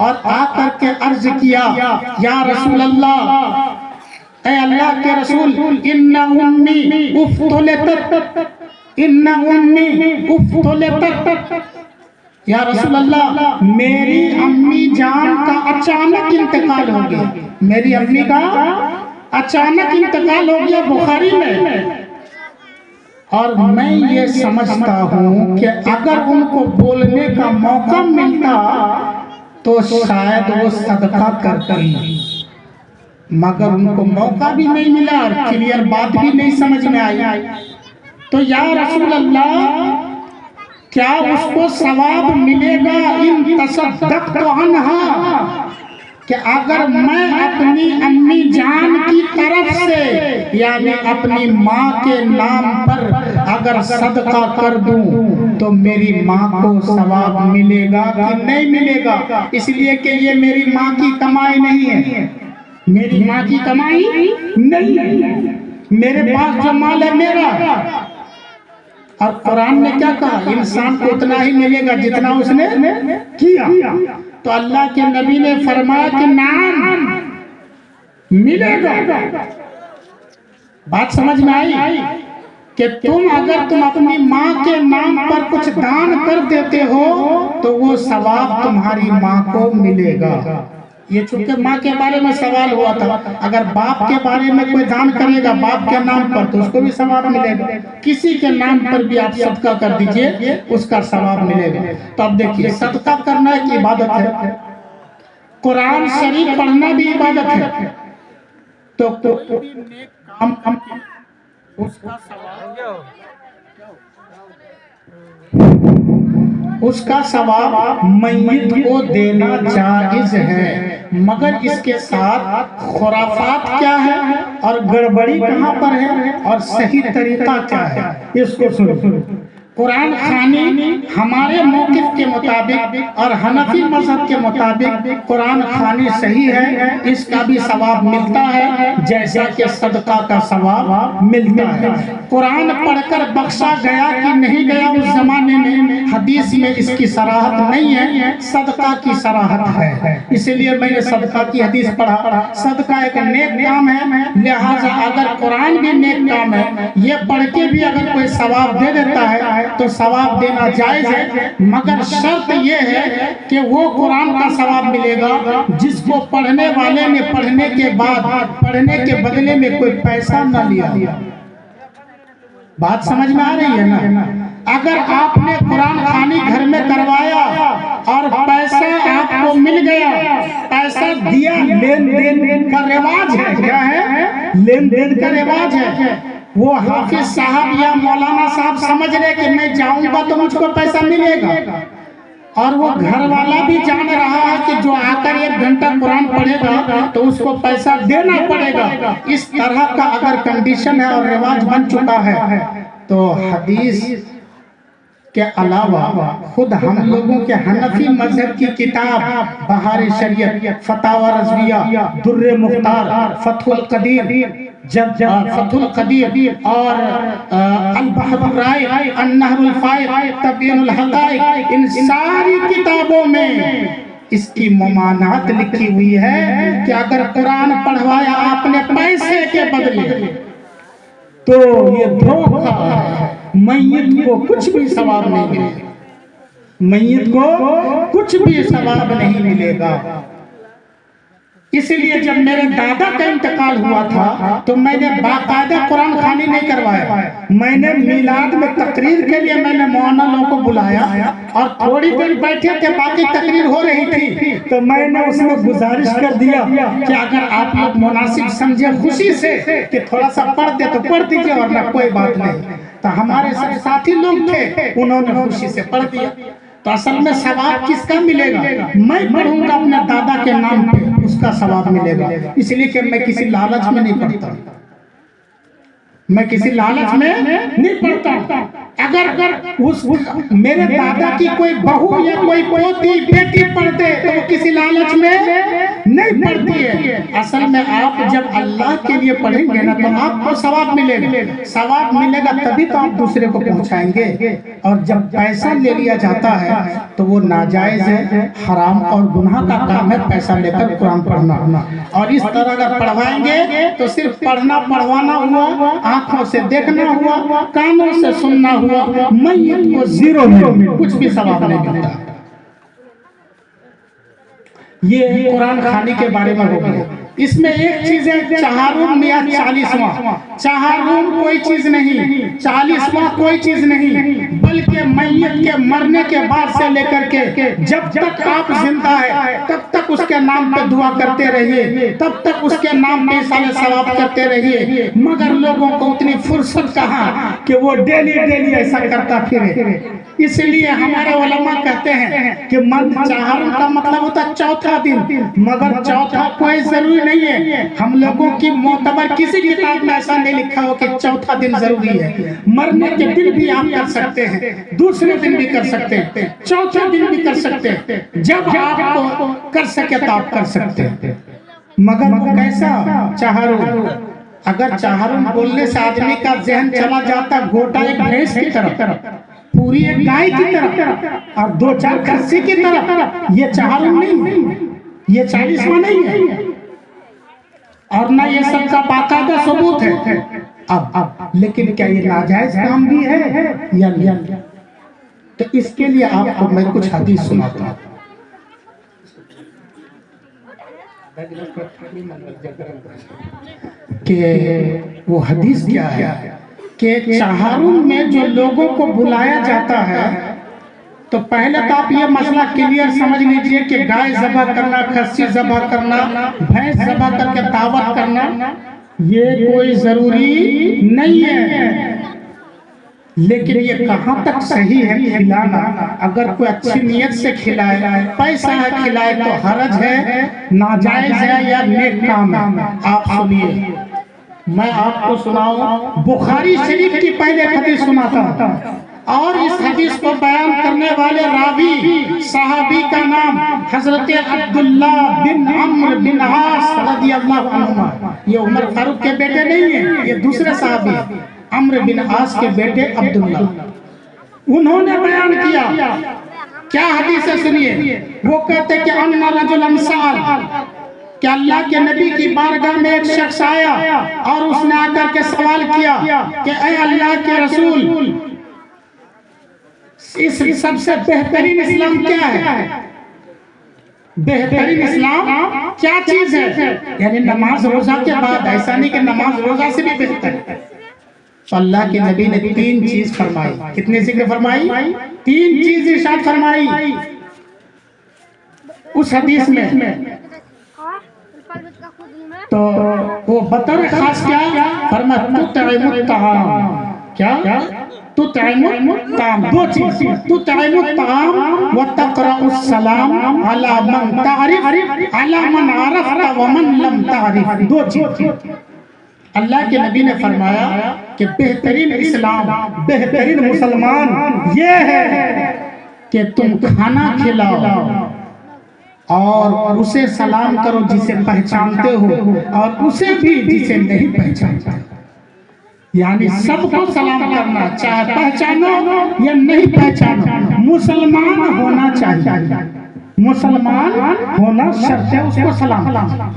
اور آ کر کے عرض کیا، یا رسول اللہ، اے اللہ کے رسول، ان امی افتلتت، یا رسول اللہ میری امی جان کا اچانک انتقال ہو گیا، میری امی کا اچانک انتقال ہو گیا بخاری میں، اور میں یہ سمجھتا ہوں کہ اگر ان کو بولنے کا موقع ملتا تو شاید وہ صدقہ کرتی، مگر ان کو موقع بھی نہیں ملا اور کلیئر بات بھی نہیں سمجھ میں آئی۔ تو یا رسول اللہ، کیا اس کو ثواب ملے گا ان تصدقت عنہا، کہ اگر میں اپنی امی جان کی طرف سے یعنی اپنی ماں کے نام پر اگر صدقہ کر دوں تو میری ماں کو ثواب ملے گا کہ نہیں ملے گا؟ اس لیے کہ یہ میری ماں کی کمائی نہیں ہے، میری ماں کی کمائی نہیں ہے، میرے پاس جو مال ہے میرا۔ اور قرآن نے کیا کہا؟ انسان کو اتنا ہی ملے گا جتنا اس نے کیا۔ تو اللہ کے نبی نے فرمایا کہ نعم ملے گا۔ بات سمجھ میں آئی کہ اگر تم اپنی ماں کے نام پر کچھ دان کر دیتے ہو تو وہ ثواب تمہاری ماں کو ملے گا۔ یہ چونکہ ماں کے بارے میں سوال ہوا تھا، اگر باپ کے بارے میں کوئی دان کرے گا باپ کے نام پر تو اس کو بھی ثواب ملے گا، کسی کے نام پر بھی آپ صدقہ کر دیجئے اس کا ثواب ملے گا۔ تو اب دیکھیے، صدقہ کرنا ایک عبادت ہے، قرآن شریف پڑھنا بھی عبادت ہے، تو کوئی بھی نیک کام اس کا ثواب میت کو دینا جائز ہے، مگر اس کے ساتھ خرافات کیا ہے اور گڑبڑی کہاں پر ہے اور صحیح طریقہ کیا ہے، اس کو سنو۔ قرآن خوانی ہمارے موقف کے مطابق اور حنفی مذہب کے مطابق قرآن خوانی صحیح ہے، اس کا بھی ثواب ملتا ہے جیسا کہ صدقہ کا ثواب ملتا ہے۔ قرآن پڑھ کر بخشا گیا کہ نہیں گیا اس زمانے میں حدیث میں اس کی صراحت نہیں ہے، صدقہ کی صراحت ہے، اس لیے میں نے صدقہ کی حدیث پڑھا۔ صدقہ ایک نیک کام ہے، لہٰذا اگر قرآن بھی نیک کام ہے، یہ پڑھ کے بھی اگر کوئی ثواب دے دیتا ہے تو ثواب دینا جائز ہے، مگر شرط یہ ہے کہ وہ قرآن کا ثواب ملے گا جس کو پڑھنے والے نے پڑھنے کے بعد پڑھنے کے بدلے میں کوئی پیسہ نہ لیا۔ بات سمجھ میں آ رہی ہے نا؟ اگر آپ نے قرآن خوانی گھر میں کروایا اور پیسہ آپ کو مل گیا، پیسہ دیا، لین دین کا رواج ہے، کیا ہے؟ لین دین کا رواج ہے۔ وہ حافظ صاحب یا مولانا صاحب سمجھ رہے کہ میں جاؤں گا تو مجھ کو پیسہ ملے گا، اور وہ گھر والا بھی جان رہا ہے کہ جو آ کر 1 گھنٹہ قرآن پڑھے گا تو اس کو پیسہ دینا پڑے گا۔ اس طرح کا اگر کنڈیشن ہے اور رواج بن چکا ہے تو حدیث کے علاوہ خود ہم لوگوں کے حنفی مذہب کی کتاب بہار شریعت، فتاوی رضویہ، در مختار، فتح القدیر اور البحر الرائق، النہر الفائق، تبیین الحقائق، ان ساری کتابوں میں اس کی ممانعت لکھی ہوئی ہے کہ اگر قرآن پڑھوایا آپ نے پیسے کے بدلے تو یہ دھوکہ ہے، میت کو کچھ بھی ثواب نہیں ملے گا، میت کو کچھ بھی ثواب نہیں ملے گا۔ اس لیے جب میرے دادا کا انتقال ہوا تھا تو میں نے باقاعدہ قرآن خوانی نہیں کروایا، میں نے میلاد میں تقریر کے لیے میں نے مولانا کو بلایا اور تھوڑی دیر بیٹھے تھے، باقی تقریر ہو رہی تھی، تو میں نے اس میں گزارش کر دیا کہ اگر آپ لوگ مناسب سمجھے خوشی سے کہ تھوڑا سا پڑھ دے تو پڑھ دیجئے، ورنہ کوئی بات نہیں۔ تو ہمارے ساتھی لوگ تھے، انہوں نے خوشی سے پڑھ دیا۔ تو اصل میں ثواب کس کا ملے گا؟ میں پڑھوں گا اپنے دادا کے نام پہ، اس کا ثواب ملے گا، اس لیے کہ میں کسی لالچ میں نہیں پڑھتا، میں کسی لالچ میں نہیں پڑھتا۔ اگر میرے دادا کی کوئی بہو یا کوئی پوتی بیٹی پڑھتے تو وہ کسی لالچ میں نہیں پڑھتی ہے۔ اصل میں آپ جب اللہ کے لیے پڑھیں گے نا تو آپ کو ثواب ملے گا، ثواب ملے گا تبھی تو آپ دوسرے کو پہنچائیں گے۔ اور جب پیسہ لے لیا جاتا ہے تو وہ ناجائز ہے، حرام اور گناہ کا کام ہے پیسہ لے کر قرآن پڑھنا۔ اور اس طرح اگر پڑھوائیں گے تو صرف پڑھنا پڑھوانا ہوا، آنکھوں سے دیکھنا ہوا، کانوں سے سننا ہوا، میت کو زیرو میں کچھ بھی ثواب نہیں ملتا۔ یہ قرآن خوانی کے بارے میں ہو گیا۔ اس میں ایک چیز ہے چہارم یا 40واں، چہارم کوئی چیز نہیں، 40واں کوئی چیز نہیں، بلکہ میت کے مرنے کے بعد سے لے کر کے جب تک آپ زندہ ہے تب تک اس کے نام پہ دعا کرتے رہیے، تب تک اس کے نام پہ سال ثواب کرتے رہیے۔ مگر لوگوں کو اتنی فرصت کہاں کہ وہ ڈیلی ایسا کرتا پھرے۔ اس لیے ہمارے علماء کہتے ہیں کہ چہارم کا مطلب ہوتا ہے چوتھا دن، مگر چوتھا کوئی ضروری نہیں ہے۔ ہم لوگوں کی معتبر کسی کتاب میں ایسا نہیں لکھا ہو کہ چوتھا دن ضروری ہے۔ مرنے کے دن بھی آپ کر سکتے ہیں، دوسرے دن بھی کر سکتے ہیں، چوتھے دن بھی کر سکتے ہیں، جب آپ کو کر سکے تو آپ کر سکتے ہیں۔ مگر وہ کیسا چہارم؟ اگر چہارم بولنے سے آدمی کا ذہن چلا جاتا گوٹا ایک بھینس کی طرف، پوری ایک گائے کی طرف اور 2-4 کھسی کی طرف، یہ چہارم نہیں ہے، یہ 40واں نہیں ہے، اور نہ یہ سب کا باقاعدہ ثبوت ہے۔ اب لیکن کیا یہ ناجائز کام بھی ہے یا نہیں؟ تو اس کے لیے آپ کو میں کچھ حدیث سناتا ہوں۔ کہ وہ حدیث کیا ہے کہ چہارم میں جو لوگوں کو بلایا جاتا ہے تو پہلے تو آپ یہ مسئلہ کلیئر سمجھ لیجئے کہ گائے ذبح کرنا، کھسی ذبح کرنا، بھینس ذبح کر کے دعوت کرنا یہ کوئی ضروری نہیں ہے، لیکن یہ کہاں تک صحیح ہے کھلانا؟ اگر کوئی اچھی نیت سے کھلائے، پیسہ ہے کھلائے تو حرج ہے، ناجائز ہے یا نیک کام ہے؟ آپ سنیے، میں آپ کو سناؤں بخاری شریف کی پہلے حدیث سناتا ہوں، اور اس حدیث کو بیان کرنے والے راوی صحابی کا نام حضرت عبداللہ بن عمرو بن عاص رضی اللہ عنہما، یہ عمر فاروق کے بیٹے نہیں ہیں، یہ دوسرے صحابی عمرو بن عاص کے بیٹے عبداللہ، انہوں نے بیان کیا۔ کیا حدیث ہے سنیے، وہ کہتے کہ ان رجلا سأل، کہ اللہ کے نبی کی بارگاہ میں ایک شخص آیا اور اس نے آ کر کے سوال کیا کہ اے اللہ کے رسول، اس سب سے بہترین اسلام کیا ہے؟ بہترین اسلام کیا چیز ہے؟ یعنی نماز روزہ کے بعد، ایسا نہیں کہ نماز روزہ سے بھی بہتر ہے، تو اللہ کے نبی نے 3 چیز فرمائی. کتنی ذکر فرمائی؟ 3 چیز ارشاد فرمائی اس حدیث میں. تو وہ بطور خاص کیا فرمایا؟ تطعم الطعام. کیا؟ تطعم الطعام. 2 چیز. تطعم الطعام وتقرأ السلام على من تعرف على من عرفت ومن لم تعرف. 2 چیز. اللہ کے نبی نے فرمایا کہ بہترین اسلام، بہترین مسلمان یہ ہے کہ تم کھانا کھلاؤ اور اسے سلام کرو جسے پہچانتے ہو، اور اسے بھی جسے نہیں پہچانتے. یعنی سب کو سلام کرنا، چاہے پہچانو یا نہیں پہچانو، مسلمان ہونا چاہیے. مسلمان ہونا شرط ہے اس کو سلام کرنا.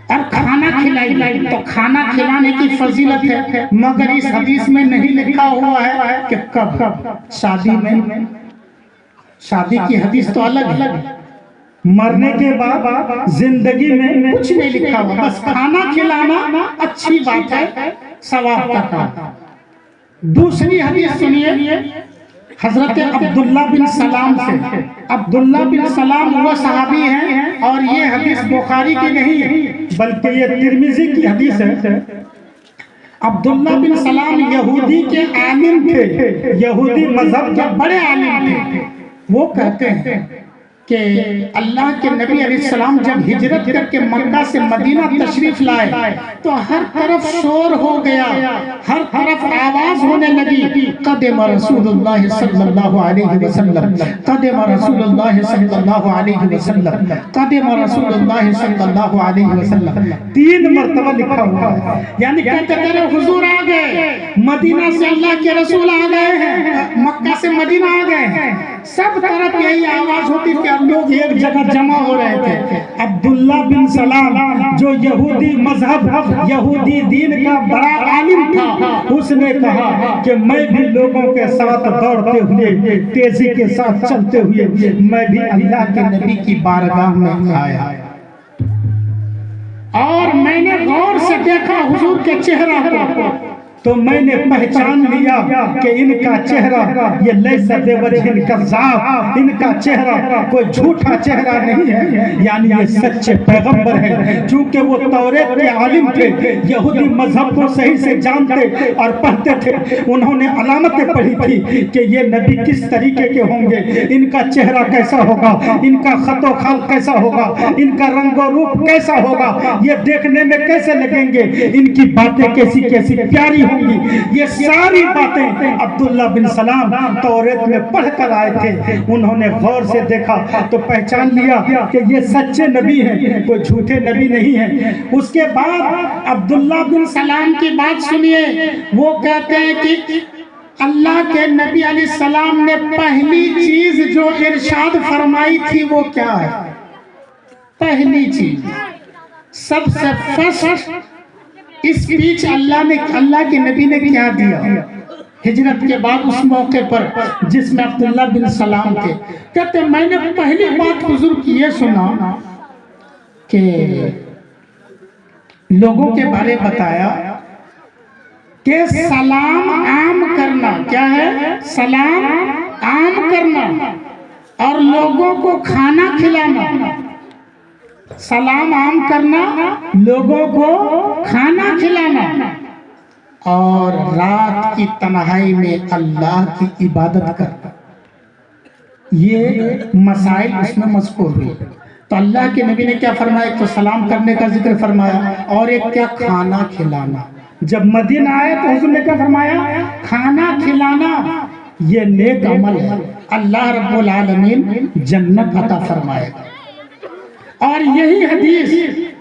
اور کھانا کھلائی تو کھانا کھلانے کی فضیلت ہے، مگر اس حدیث میں نہیں لکھا ہوا ہے کہ کب. شادی میں، شادی کی حدیث تو الگ ہے، مرنے کے بعد زندگی میں کچھ نہیں لکھا ہوا. بس کھانا کھلانا اچھی بات ہے، ثواب کا کام. دوسری حدیث سنیے حضرت عبداللہ بن سلام سے. عبداللہ بن سلام وہ صحابی ہیں، اور یہ حدیث بخاری کی نہیں ہے بلکہ یہ ترمذی کی حدیث ہے. عبداللہ بن سلام یہودی کے عالم تھے، یہودی مذہب کے بڑے عالم تھے. وہ کہتے ہیں کہ اللہ کے نبی علیہ السلام جب ہجرت کر کے مکہ سے مدینہ تشریف لائے تو ہر طرف شور ہو گیا، ہر طرف آواز ہونے لگی، قدم رسول اللہ صلی اللہ علیہ وسلم، قدم رسول اللہ صلی اللہ علیہ وسلم، قدم رسول اللہ صلی اللہ علیہ وسلم. 3 مرتبہ لکھا ہوا ہے. یعنی کہتے ہیں حضور آ گئے، مدینہ سے اللہ کے رسول آ گئے ہیں، مکہ سے مدینہ آ گئے ہیں. سب طرف یہی آواز ہوتی کہ لوگ ایک جگہ جمع ہو رہے تھے. عبداللہ بن سلام جو یہودی مذہب، یہودی دین کا بڑا عالم تھا، اس نے کہا کہ میں بھی لوگوں کے ساتھ دوڑتے ہوئے، تیزی کے ساتھ چلتے ہوئے میں بھی اللہ کے نبی کی بارگاہ میں آیا، اور میں نے غور سے دیکھا حضور کے چہرہ کو، تو میں نے پہچان لیا کہ ان کا چہرہ یہ لیس بوجہ کذاب، ان کا چہرہ کوئی جھوٹا چہرہ نہیں ہے، یعنی یہ سچے پیغمبر ہیں. چونکہ وہ توریت کے عالم تھے، یہودی مذہب کو صحیح سے جانتے اور پڑھتے تھے. انہوں نے علامتیں پڑھی تھی کہ یہ نبی کس طریقے کے ہوں گے، ان کا چہرہ کیسا ہوگا، ان کا خط و خال کیسا ہوگا، ان کا رنگ و روپ کیسا ہوگا، یہ دیکھنے میں کیسے لگیں گے، ان کی باتیں کیسی کیسی پیاری ہوں گی. یہ ساری باتیں عبداللہ بن سلام توریت میں پڑھ کر آئے تھے. انہوں نے غور سے دیکھا تو پہچان لیا کہ یہ سچے نبی ہیں، کوئی جھوٹے نبی نہیں ہیں. اس کے بعد عبداللہ بن سلام کی بات سنیے. وہ کہتے ہیں کہ اللہ کے نبی علیہ السلام نے پہلی چیز جو ارشاد فرمائی تھی وہ کیا ہے؟ پہلی چیز، سب سے فرسٹ اسپیچ اللہ کے نبی نے کیا دیا ہجرت کے بعد اس موقع پر جس میں عبداللہ بن سلام تھے؟ کہتے میں نے پہلی بات حضور کی یہ سنا کہ لوگوں کے بارے بتایا کہ سلام عام کرنا. کیا ہے؟ سلام عام کرنا اور لوگوں کو کھانا کھلانا. سلام عام کرنا، لوگوں کو کھانا کھلانا، اور رات کی تنہائی میں اللہ کی عبادت کرنا. یہ مسائل اس میں مذکور ہوئے. تو اللہ کے نبی نے کیا فرمایا؟ تو سلام کرنے کا ذکر فرمایا، اور ایک کیا؟ کھانا کھلانا. جب مدینہ آئے تو حضور نے کیا فرمایا؟ کھانا کھلانا. یہ نیک عمل ہے، اللہ رب العالمین جنت عطا فرمائے گا. اور یہی حدیث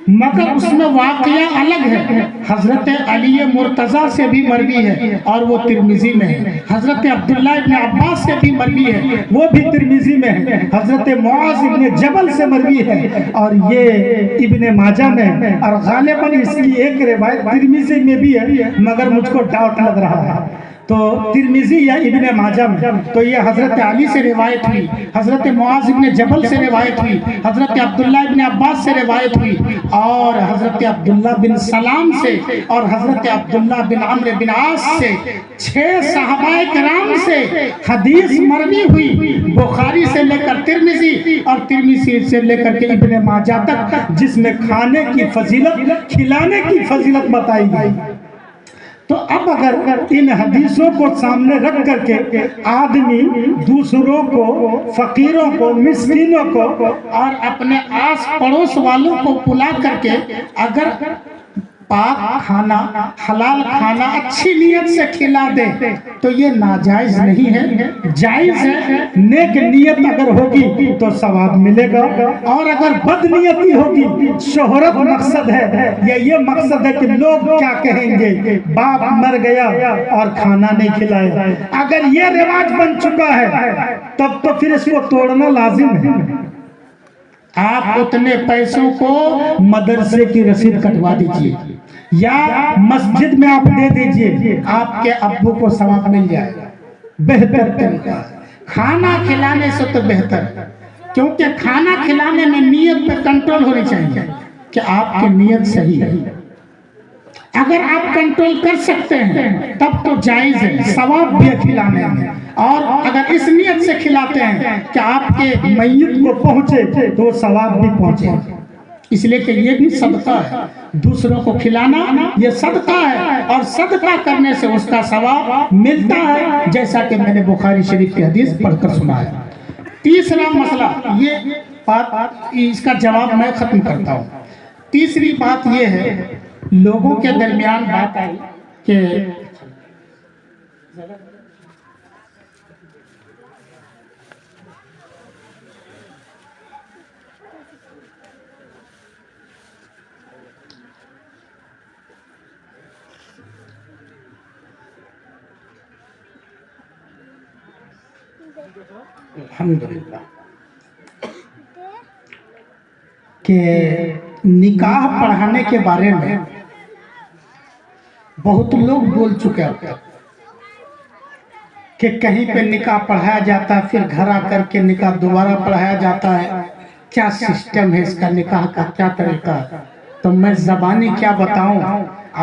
مگر اس میں واقعہ الگ ہے. حضرت علی مرتضیٰ سے بھی مروی ہے اور وہ ترمذی میں ہے. حضرت عبداللہ ابن عباس سے بھی مروی ہے، وہ بھی ترمذی میں ہے. حضرت معاذ ابن جبل سے مروی ہے اور یہ ابن ماجہ میں ہے. اور غالباً اس کی ایک روایت ترمذی میں بھی ہے، مگر مجھ کو ڈاؤٹ لگ رہا ہے. تو ترمذی یا ابن ماجہ میں تو یہ حضرت علی سے روایت ہوئی، حضرت معاذ ابن جبل سے روایت ہوئی، حضرت عبداللہ ابن عباس سے روایت ہوئی، اور حضرت عبداللہ بن سلام سے اور حضرت عبداللہ بن عمرو بن عاص سے 6 صحابہ کرام سے حدیث مروی ہوئی، بخاری سے لے کر ترمذی اور ترمذی سے لے کر کے ابن ماجہ تک، جس میں کھانے کی فضیلت، کھلانے کی فضیلت بتائی گئی۔ تو اب اگر ان حدیثوں کو سامنے رکھ کر کے آدمی دوسروں کو، فقیروں کو، مسکینوں کو اور اپنے آس پڑوس والوں کو بلا کر کے اگر پاک کھانا، حلال کھانا اچھی نیت سے کھلا دے تو یہ ناجائز نہیں ہے، جائز ہے۔ نیک نیت اگر ہوگی تو ثواب ملے گا، اور اگر بد نیتی ہوگی، شہرت مقصد ہے یا یہ مقصد ہے کہ لوگ کیا کہیں گے، باپ مر گیا اور کھانا نہیں کھلایا، اگر یہ رواج بن چکا ہے تب تو پھر اس کو توڑنا لازم ہے۔ آپ اتنے پیسوں کو مدرسے کی رسید کٹوا دیجئے یا مسجد میں آپ دے دیجئے، آپ کے ابو کو ثواب مل جائے گا۔ بہتر طریقہ کھانا کھلانے سے تو بہتر، کیونکہ کھانا کھلانے میں نیت پہ کنٹرول ہونی چاہیے کہ آپ کی نیت صحیح ہے۔ اگر آپ کنٹرول کر سکتے ہیں تب تو جائز ہے، ثواب بھی کھلانے میں، اور اگر اس نیت سے کھلاتے ہیں کہ آپ کے میت کو پہنچے تو ثواب بھی پہنچے، اس لیے کہ یہ بھی صدقہ ہے، دوسروں کو کھلانا یہ صدقہ ہے، اور صدقہ کرنے سے اس کا ثواب ملتا ہے، جیسا کہ میں نے بخاری شریف کی حدیث پڑھ کر سنایا۔ تیسرا مسئلہ، یہ بات اس کا جواب میں ختم کرتا ہوں۔ تیسری بات یہ ہے، لوگوں کے درمیان بات آئی کہ الحمدللہ کہ نکاح پڑھانے کے بارے میں بہت لوگ بول چکے ہیں کہ کہیں پہ نکاح پڑھایا جاتا ہے، پھر گھر آ کر کے نکاح دوبارہ پڑھایا جاتا ہے، کیا سسٹم ہے اس کا، نکاح کا کیا طریقہ ہے؟ تو میں زبانی کیا بتاؤں،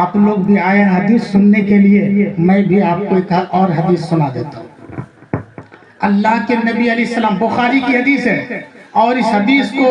آپ لوگ بھی آئے حدیث سننے کے لیے، میں بھی آپ کو ایک اور حدیث سنا دیتا ہوں۔ اللہ کے نبی علیہ السلام، بخاری کی حدیث ہے، اور اس حدیث کو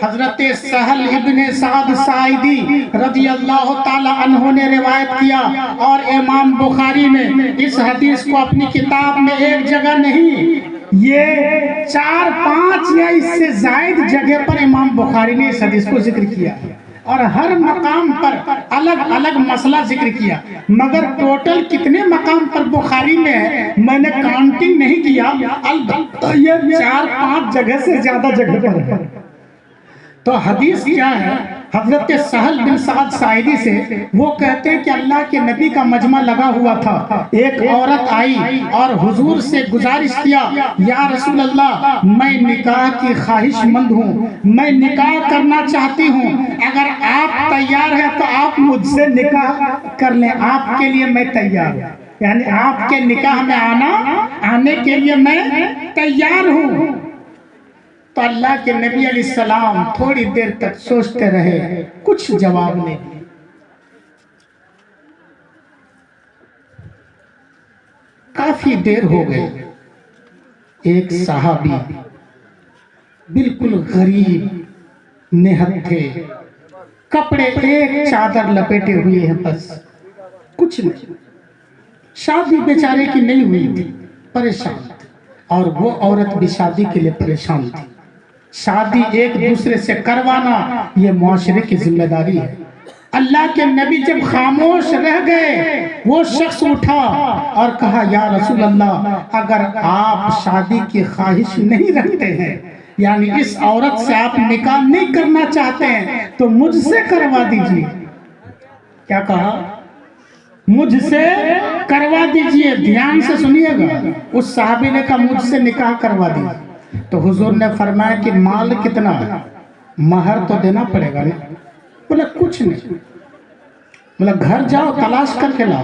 حضرت سہل ابن سعد ساعدی رضی اللہ تعالی عنہ نے روایت کیا، اور امام بخاری نے اس حدیث کو اپنی کتاب میں ایک جگہ نہیں، یہ 4-5 یا اس سے زائد جگہ پر امام بخاری نے اس حدیث کو ذکر کیا، اور ہر مقام پر الگ الگ مسئلہ ذکر کیا، مگر ٹوٹل کتنے مقام پر بخاری میں ہے میں نے کاؤنٹنگ نہیں کیا، البتہ یہ 4-5 جگہ سے زیادہ جگہ پر ہے۔ تو حدیث کیا ہے؟ حضرت سہل بن سعد ساعدی سے وہ کہتے ہیں کہ اللہ کے نبی کا مجمع لگا ہوا تھا، ایک عورت آئی اور حضور سے گزارش کیا، یا رسول اللہ میں نکاح کی خواہش مند ہوں، میں نکاح کرنا چاہتی ہوں، اگر آپ تیار ہیں تو آپ مجھ سے نکاح کر لیں، آپ کے لیے میں تیار ہوں، یعنی آپ کے نکاح میں آنے کے لیے میں تیار ہوں۔ تو اللہ کے نبی علیہ السلام تھوڑی دیر تک سوچتے رہے، کچھ جواب نہیں دیا۔ کافی دیر ہو گئی، ایک صحابی بالکل غریب نہت تھے، کپڑے ایک چادر لپیٹے ہوئے ہیں، بس کچھ نہیں، شادی بیچارے کی نہیں ہوئی تھی، پریشان تھی، اور وہ عورت بھی شادی کے لیے پریشان تھی۔ شادی ایک دوسرے سے کروانا یہ معاشرے کی ذمہ داری ہے۔ اللہ کے نبی جب خاموش رہ گئے، وہ شخص اٹھا اور کہا، یا رسول اللہ اگر آپ شادی کی خواہش نہیں رکھتے ہیں، یعنی اس عورت سے آپ نکاح نہیں کرنا چاہتے ہیں، تو مجھ سے کروا دیجئے۔ کیا کہا؟ مجھ سے کروا دیجئے۔ دھیان سے سنیے گا، اس صحابی نے کہا مجھ سے نکاح کروا دیجئے۔ تو حضور نے فرمایا کہ مال کتنا ہے؟ مہر تو دینا پڑے گا نا؟ بولا کچھ نہیں، بولا گھر جاؤ تلاش کر کے لاؤ۔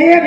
1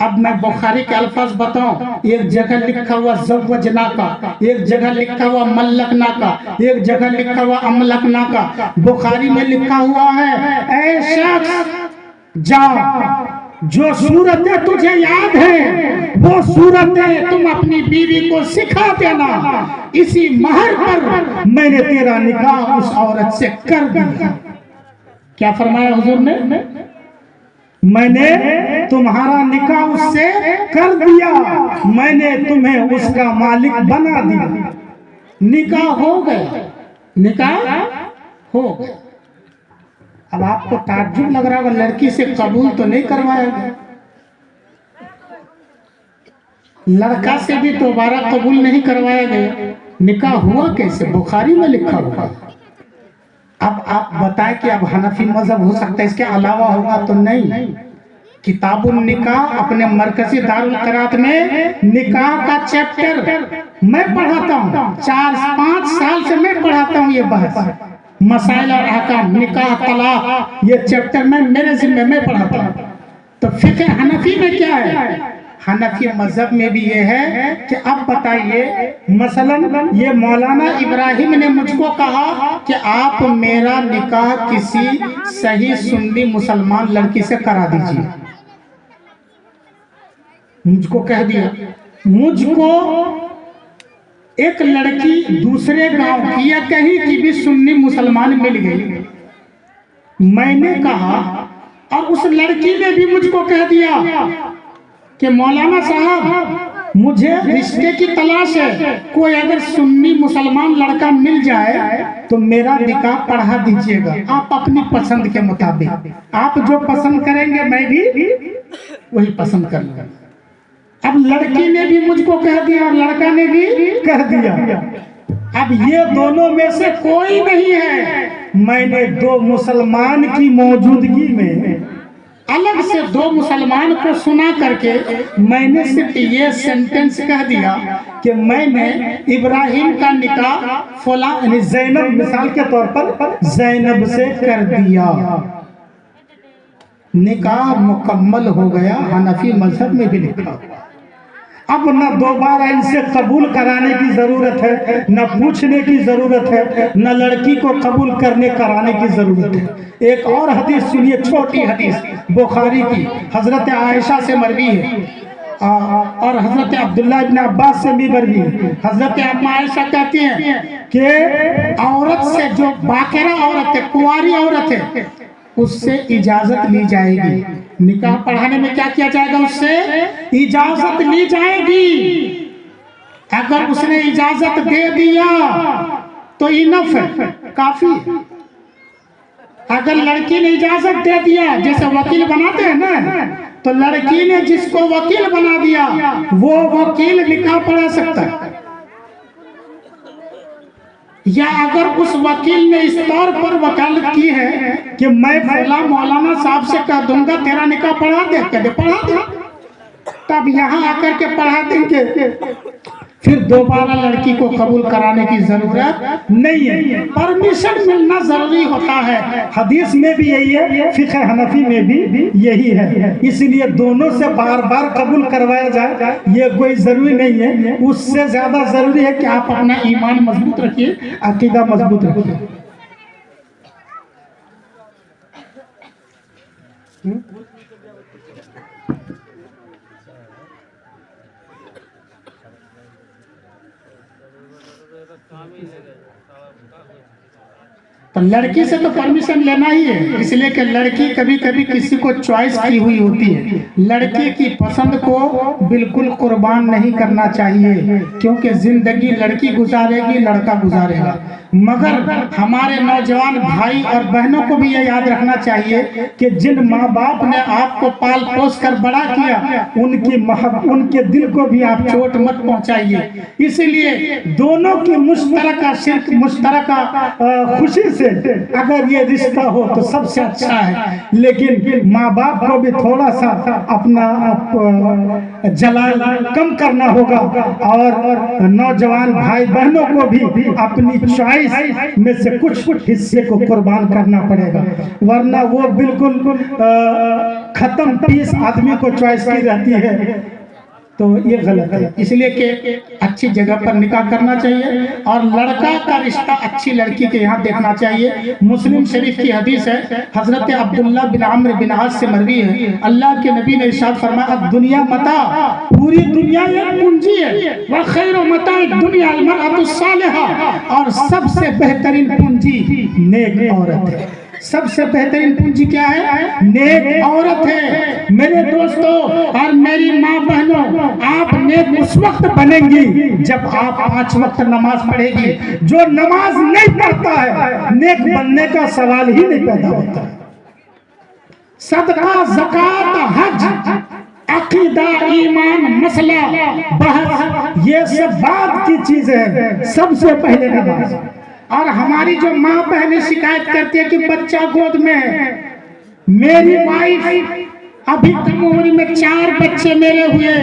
اب میں بخاری کے الفاظ بتاؤں، ایک جگہ لکھا ہوا زوجنا کا، ایک جگہ لکھا ہوا ملکنا کا، ایک جگہ لکھا ہوا املکنا کا۔ بخاری میں لکھا ہوا ہے اے شخص جا، جو صورتیں تجھے یاد ہیں وہ صورتیں تم اپنی بیوی کو سکھا دینا، اسی مہر پر میں نے تیرا نکاح اس عورت سے کر دیا۔ کیا فرمایا حضور نے؟ میں نے تمہارا نکاح اس سے کر دیا، میں نے تمہیں اس کا مالک بنا دیا۔ نکاح ہو گیا، نکاح ہو گیا۔ اب آپ کو تعجب لگ رہا ہوگا لڑکی سے قبول تو نہیں کروایا گیا، لڑکا سے بھی دوبارہ قبول نہیں کروایا گیا، نکاح ہوا کیسے؟ بخاری میں لکھا ہوا۔ اب آپ بتائیں کہ اب حنفی مذہب ہو سکتا ہے، اس کے علاوہ ہوگا تو نہیں۔ کتاب النکاح اپنے مرکزی دارالقرات میں نکاح کا چیپٹر میں پڑھاتا ہوں، 4-5 سال سے میں پڑھاتا ہوں یہ بحث، مسائل اور احکام، نکاح، طلاق، یہ چیپٹر میں میرے ذمہ میں پڑھاتا ہوں۔ تو فقہ حنفی میں کیا ہے؟ حنفی مذہب میں بھی یہ ہے کہ اب بتائیے مثلا یہ مولانا ابراہیم نے مجھ کو کہا کہ آپ میرا نکاح کسی صحیح سنی مسلمان لڑکی سے کرا دیجیے، مجھ کو کہہ دیا۔ مجھ کو ایک لڑکی دوسرے گاؤں کی یا کہیں کی بھی سنی مسلمان مل گئی، میں نے کہا، اور اس لڑکی نے بھی مجھ کو کہہ دیا کہ مولانا صاحب مجھے رشتے کی تلاش ہے، کوئی اگر سنی مسلمان لڑکا مل جائے تو میرا نکاح پڑھا دیجیے گا، آپ اپنی پسند کے مطابق، آپ جو پسند کریں گے میں بھی وہی پسند کر لوں گا۔ اب لڑکی نے بھی مجھ کو کہہ دیا اور لڑکا نے بھی کہہ دیا، اب یہ دونوں میں سے کوئی نہیں ہے۔ میں نے 2 مسلمان کی موجودگی میں الگ سے 2 مسلمان کو سنا کر کے میں نے صرف یہ سینٹنس کہہ دیا کہ میں نے ابراہیم کا نکاح فلاں یعنی زینب مثال کے طور پر زینب سے کر دیا، نکاح مکمل ہو گیا۔ حنفی مذہب میں بھی لکھا ہوا۔ اب نہ دوبارہ ان سے قبول کرانے کی ضرورت ہے، نہ پوچھنے کی ضرورت ہے، نہ لڑکی کو قبول کرنے کرانے کی ضرورت ہے۔ ایک اور حدیث سنیے، چھوٹی حدیث بخاری کی، حضرت عائشہ سے مروی ہے اور حضرت عبداللہ ابن عباس سے بھی مروی ہے۔ حضرت عائشہ کہتی ہیں کہ عورت سے جو باقرہ عورت ہے، کنواری عورت ہے، اس سے اجازت لی جائے گی، نکاح پڑھانے میں کیا کیا جائے گا؟ اس سے اجازت لی جائے گی۔ اگر اس نے اجازت دے دیا تو انف ہے، کافی ہے۔ اگر لڑکی نے اجازت دے دیا، جیسے وکیل بناتے ہیں نا، تو لڑکی نے جس کو وکیل بنا دیا وہ وکیل نکاح پڑھا سکتا ہے۔ یا اگر اس وکیل نے اس طور پر وکالت کی ہے کہ میں فلاں مولانا صاحب سے کہہ دوں گا تیرا نکاح پڑھا دے، کہہ دے پڑھا دے، تب یہاں آ کر کے پڑھا دیں گے، پھر دوبارہ لڑکی کو قبول کرانے کی ضرورت نہیں ہے، پرمیشن ملنا ضروری ہوتا ہے۔ حدیث میں بھی یہی ہے، فقہ حنفی میں بھی یہی ہے، اس لیے دونوں سے بار بار قبول کروایا جائے یہ کوئی ضروری نہیں ہے۔ اس سے زیادہ ضروری ہے کہ آپ اپنا ایمان مضبوط رکھیے، عقیدہ مضبوط رکھیے۔ تو لڑکی سے تو پرمیشن لینا ہی ہے، اس لیے کہ لڑکی کبھی کبھی کسی کو چوائس کی ہوئی ہوتی ہے۔ لڑکی کی پسند کو بالکل قربان نہیں کرنا چاہیے، کیونکہ زندگی لڑکی گزارے گی، لڑکا گزارے گا۔ مگر ہمارے نوجوان بھائی اور بہنوں کو بھی یہ یاد رکھنا چاہیے کہ جن ماں باپ نے آپ کو پال پوس کر بڑا کیا، ان کے دل کو بھی آپ چوٹ مت پہنچائیے۔ اس لیے دونوں کی مشترکہ خوشی سے اگر یہ رشتہ ہو تو سب سے اچھا ہے، لیکن ماں باپ کو بھی تھوڑا سا اپنا جلال کم کرنا ہوگا، اور نوجوان بھائی بہنوں کو بھی اپنی چوائس میں سے کچھ حصے کو قربان کرنا پڑے گا، ورنہ وہ بالکل ختم 20 آدمی کو چوائس کی رہتی ہے، تو یہ غلط ہے۔ اس لیے کہ اچھی جگہ پر نکاح کرنا چاہیے اور لڑکا کا رشتہ اچھی لڑکی کے یہاں دیکھنا چاہیے۔ مسلم شریف کی حدیث ہے، حضرت عبداللہ بن عمرو بن عاص سے مروی ہے، اللہ کے نبی نے ارشاد فرمایا الدنیا متاع، پوری دنیا ایک پونجی ہے، وخیر متاع الدنیا المرأة الصالحہ، اور سب سے بہترین پونجی نیک عورت ہے۔ سب سے بہترین پونجی کیا ہے؟ نیک عورت ہے۔ میرے دوستو اور میری ماں بہنوں، آپ نیک اس وقت بنیں گی جب آپ 5 وقت نماز پڑھے گی۔ جو نماز نہیں پڑھتا ہے، نیک بننے کا سوال ہی نہیں پیدا ہوتا۔ صدقہ، زکوٰۃ، حج، عقیدہ، ایمان، مسئلہ، بحث، یہ سب بعد کی چیزیں ہیں، سب سے پہلے نماز۔ اور ہماری جو ماں بہنیں شکایت کرتی ہے کہ بچہ گود میں ہے، میری وائف ابھی کم عمر میں 4 بچے میرے ہوئے،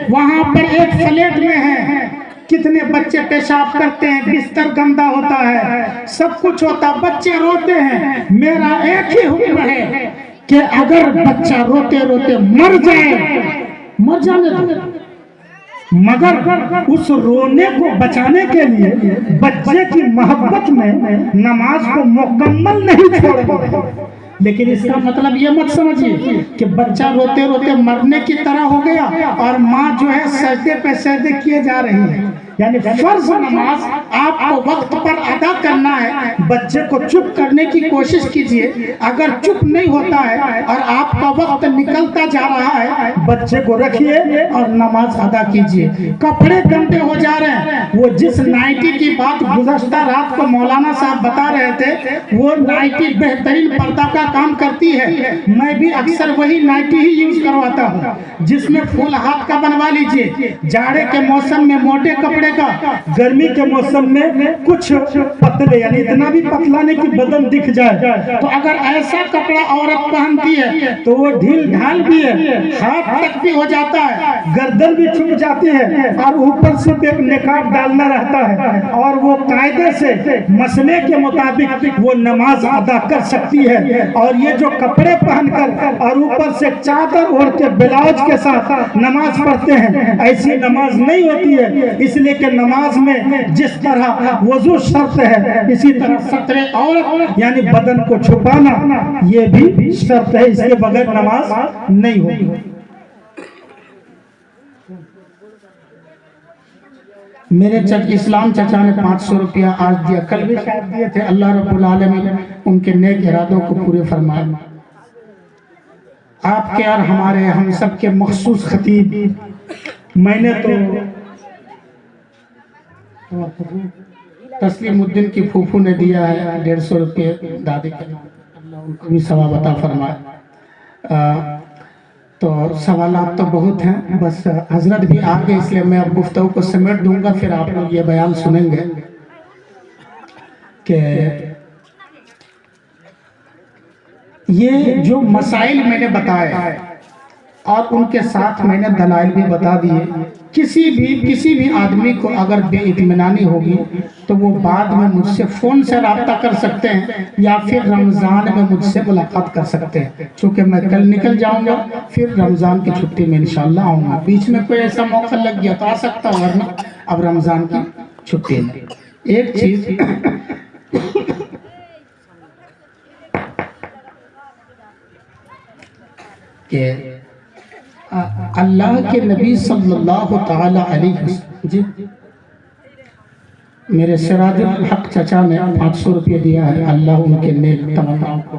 وہاں پر ایک فلیٹ میں ہے، کتنے بچے پیشاب کرتے ہیں، بستر گندا ہوتا ہے، سب کچھ ہوتا، بچے روتے ہیں۔ میرا ایک ہی حکم ہے کہ اگر بچہ روتے روتے مر جائے، مر جانے دو، مگر اس رونے کو بچانے کے لیے بچے کی محبت میں نماز کو مکمل نہیں چھوڑیں۔ لیکن اس کا مطلب یہ مت سمجھیے کہ بچہ روتے روتے مرنے کی طرح ہو گیا اور ماں جو ہے سجدے پہ سجدے کیے جا رہی ہے۔ یعنی فرض نماز آپ کو وقت پر ادا کرنا ہے، بچے کو چپ کرنے کی کوشش کیجئے، اگر چپ نہیں ہوتا ہے اور آپ کا وقت نکلتا جا رہا ہے، بچے کو رکھیے اور نماز ادا کیجئے۔ کپڑے گندے ہو جا رہے ہیں، وہ جس نائٹی کی بات گزشتہ رات کو مولانا صاحب بتا رہے تھے، وہ نائٹی بہترین پردہ کا کام کرتی ہے، میں بھی اکثر وہی نائٹی ہی یوز کرواتا ہوں، جس میں فل ہاتھ کا بنوا لیجئے، جاڑے کے موسم میں موٹے کپڑے کا، گرمی کے موسم میں کچھ پتلے، یعنی اتنا بھی پتلا نہیں کہ بدن دکھ جائے۔ تو اگر ایسا کپڑا عورت پہنتی ہے تو وہ ڈھیل ڈھال بھی ہے، ہاتھ تک بھی ہو جاتا ہے، گردن بھی چھپ جاتی ہے، اور اوپر سے ایک نقاب ڈالنا رہتا ہے، اور وہ قاعدے سے مسئلے کے مطابق وہ نماز ادا کر سکتی ہے۔ اور یہ جو کپڑے پہن کر اور اوپر سے چادر اوڑھ کے بلاؤز کے ساتھ نماز پڑھتے ہیں، ایسی نماز نہیں ہوتی ہے۔ اس لیے کہ نماز میں جس طرح وضو شرط ہے، اسی طرح ستر عورت یعنی بدن کو چھپانا یہ بھی شرط ہے، اس کے بغیر نماز نہیں ہوگی۔ میرے اسلام چچا نے 500 روپیہ آج دیا، کل بھی شاید دیے تھے، اللہ رب العالمین ان کے نیک ارادوں کو پورے فرمائے۔ آپ کے اور ہمارے ہم سب کے مخصوص خطیب، میں نے تو تسلیم الدین کی پھوپھو نے دیا ہے 150 روپے دادی کے نام، اللہ ان کو بھی ثواب عطا فرمائے۔ تو سوالات تو بہت ہیں، بس حضرت بھی آگے، اس لیے میں اب گفتگو کو سمیٹ دوں گا، پھر آپ لوگ یہ بیان سنیں گے کہ یہ جو مسائل میں نے بتائے اور ان کے ساتھ میں نے دلائل بھی بتا دیے، کسی بھی آدمی کو اگر بے اطمینانی ہوگی تو وہ بعد میں مجھ سے فون سے رابطہ کر سکتے ہیں یا پھر رمضان میں مجھ سے ملاقات کر سکتے ہیں، چونکہ میں کل نکل جاؤں گا، پھر رمضان کی چھٹی میں انشاءاللہ آؤں گا۔ بیچ میں کوئی ایسا موقع لگ گیا تو آ سکتا ہوں، ورنہ اب رمضان کی چھٹی میں۔ ایک چیز کہ اللہ کے نبی صلی اللہ تعالی علیہ وسلم، جی میرے سراج الحق چچا نے 500 روپے دیا ہے، اللہ ان کے نیک تمناؤں کو،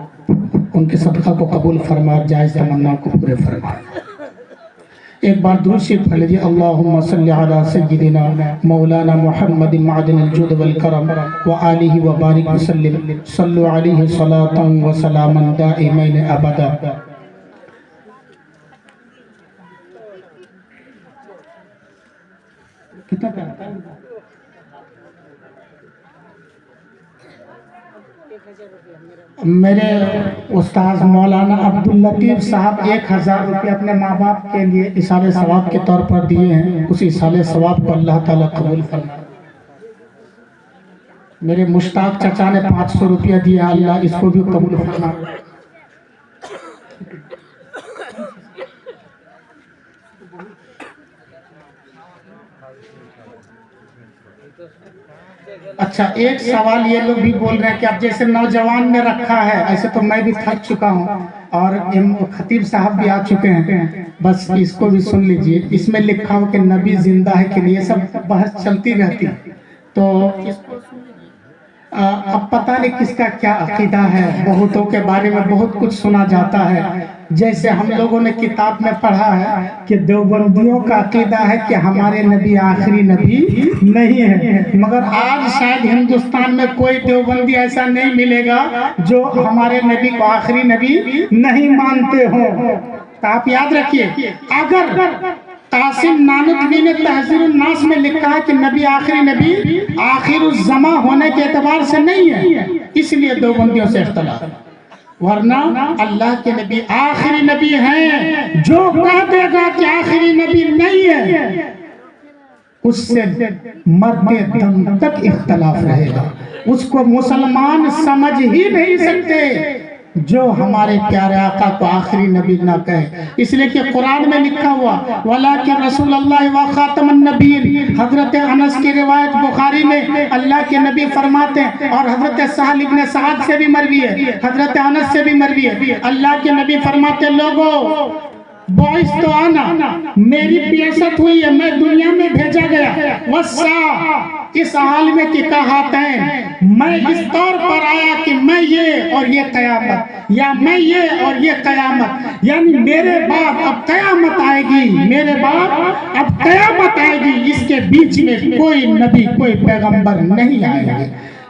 ان کے صدقہ کو قبول فرما، جائز تمناؤں کو پورے فرما۔ ایک بار درود شریف پڑھ لیجیے، اللہم صلی علی سیدنا مولانا محمد معدن الجود والکرم وآلہ وبارک وسلم، صلو علیہ صلاۃ وسلاما دائمین ابدا۔ کتنا کرتا ہے؟ میرے استاذ مولانا عبداللطیف صاحب 1000 روپے اپنے ماں باپ کے لیے اصالِ ثواب کے طور پر دیے ہیں، اس اصالِ ثواب کو اللہ تعالیٰ قبول فرمائے۔ میرے مشتاق چچا نے 500 روپیہ دیا، اللہ اس کو بھی قبول فرمائے۔ اچھا ایک سوال یہ لوگ بھی بول رہے ہیں کہ اب جیسے نوجوان نے رکھا ہے ایسے تو میں بھی تھک چکا ہوں اور خطیب صاحب بھی آ چکے ہیں، بس اس کو بھی سن لیجئے. اس میں لکھا ہو کہ نبی زندہ ہے کہ نہیں، یہ سب بحث چلتی رہتی تو اس کو سن لیجئے. اب پتہ نہیں کس کا کیا عقیدہ ہے، بہتوں کے بارے میں بہت کچھ سنا جاتا ہے. جیسے ہم لوگوں نے کتاب میں پڑھا ہے کہ دیوبندیوں کا عقیدہ ہے کہ ہمارے نبی آخری نبی نہیں ہے، مگر آج شاید ہندوستان میں کوئی دیوبندی ایسا نہیں ملے گا جو ہمارے نبی کو آخری نبی نہیں مانتے ہوں. تو آپ یاد رکھیے، اگر قاسم نانوتوی نے تحذیر الناس میں لکھا ہے کہ نبی آخری نبی آخر الزمان ہونے کے اعتبار سے نہیں ہے، اس لیے دیوبندیوں سے اختلاف. ورنہ اللہ کے نبی آخری نبی ہیں. جو کہہ دے گا کہ آخری نبی نہیں ہے اس سے مرتے دم تک اختلاف رہے گا. اس کو مسلمان سمجھ ہی نہیں سکتے جو ہمارے پیارے آقا کو آخری نبی نہ کہے. اس لیے کہ قرآن میں لکھا ہوا وَلَٰكِن رسول اللہ وَخَاتَمَ النَّبِيِّينَ، حضرت انس کی روایت بخاری میں اللہ کے نبی فرماتے ہیں، اور حضرت سہل ابن سعد سے بھی مروی ہے، حضرت انس سے بھی مروی ہے. اللہ کے نبی فرماتے لوگوں بوئس تو آنا، میری بیعت ہوئی ہے، میں دنیا میں بھیجا گیا. وَالسَّاعَةُ، اس عالم کی کہاتین، میں اس طور پر آیا کہ میں یہ اور یہ قیامت، یا میں یہ اور یہ قیامت، یعنی میرے بعد اب قیامت آئے گی، میرے بعد اب قیامت آئے گی، اس کے بیچ میں کوئی نبی کوئی پیغمبر نہیں آئے گا.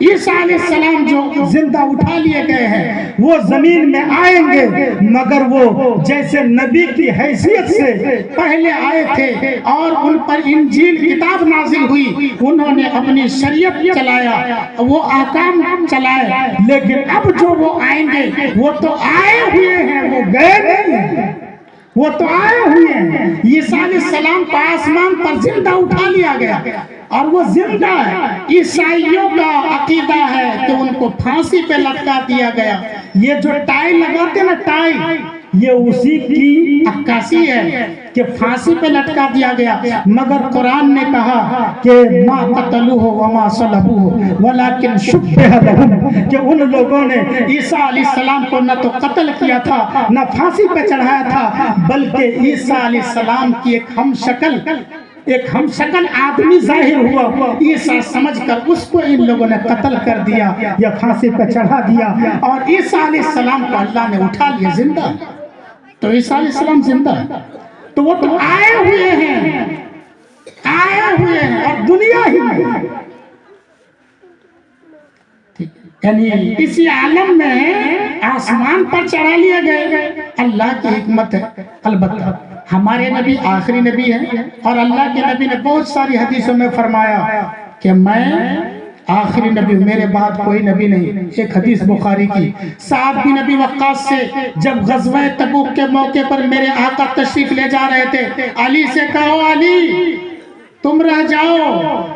عیسیٰ علیہ السلام جو زندہ اٹھا لیے گئے ہیں وہ زمین میں آئیں گے، مگر وہ جیسے نبی کی حیثیت سے پہلے آئے تھے اور ان پر انجیل کتاب نازل ہوئی، انہوں نے اپنی شریعت چلایا، وہ احکام چلائے. لیکن اب جو وہ آئیں گے وہ تو آئے ہوئے ہیں، وہ گئے نہیں ہیں، وہ تو آئے ہوئے ہیں. عیسیٰ علیہ السلام کو آسمان پر زندہ اٹھا لیا گیا اور وہ زندہ ہے. عیسائیوں کا عقیدہ ہے کہ ان کو پھانسی پہ لٹکا دیا گیا. یہ جو ٹائی لگاتے نا ٹائی، یہ اسی کی عکاسی ہے کہ پھانسی پہ لٹکا دیا گیا. مگر قرآن نے کہا کہ ما قتلوہ وما صلبوہ ولکن شبہ لہم، کہ ان لوگوں نے عیسیٰ علیہ السلام کو نہ تو قتل کیا تھا نہ پھانسی پہ چڑھایا تھا، بلکہ عیسیٰ علیہ السلام کی ایک ہم شکل آدمی ظاہر ہوا، عیسیٰ سمجھ کر اس کو ان لوگوں نے قتل کر دیا یا پھانسی پہ چڑھا دیا، اور عیسیٰ علیہ السلام کو اللہ نے اٹھا لیا زندہ. تو عیسیٰ علیہ السلام زندہ ہے، تو وہ تو آئے ہوئے ہیں، آئے ہوئے ہیں اور دنیا ہی میں. یعنی اسی عالم میں آسمان پر چڑھا لیے گئے. اللہ کی حکمت ہے. البتہ ہمارے نبی آخری نبی ہیں، اور اللہ کے نبی نے بہت ساری حدیثوں میں فرمایا کہ میں آخری نبی ہوں، میرے بعد کوئی نبی نہیں. ایک حدیث بخاری کی، سعد بن ابی وقاص سے جب غزوہ تبوک کے موقع پر میرے آقا تشریف لے جا رہے تھے، علی سے کہو علی تم رہ جاؤ،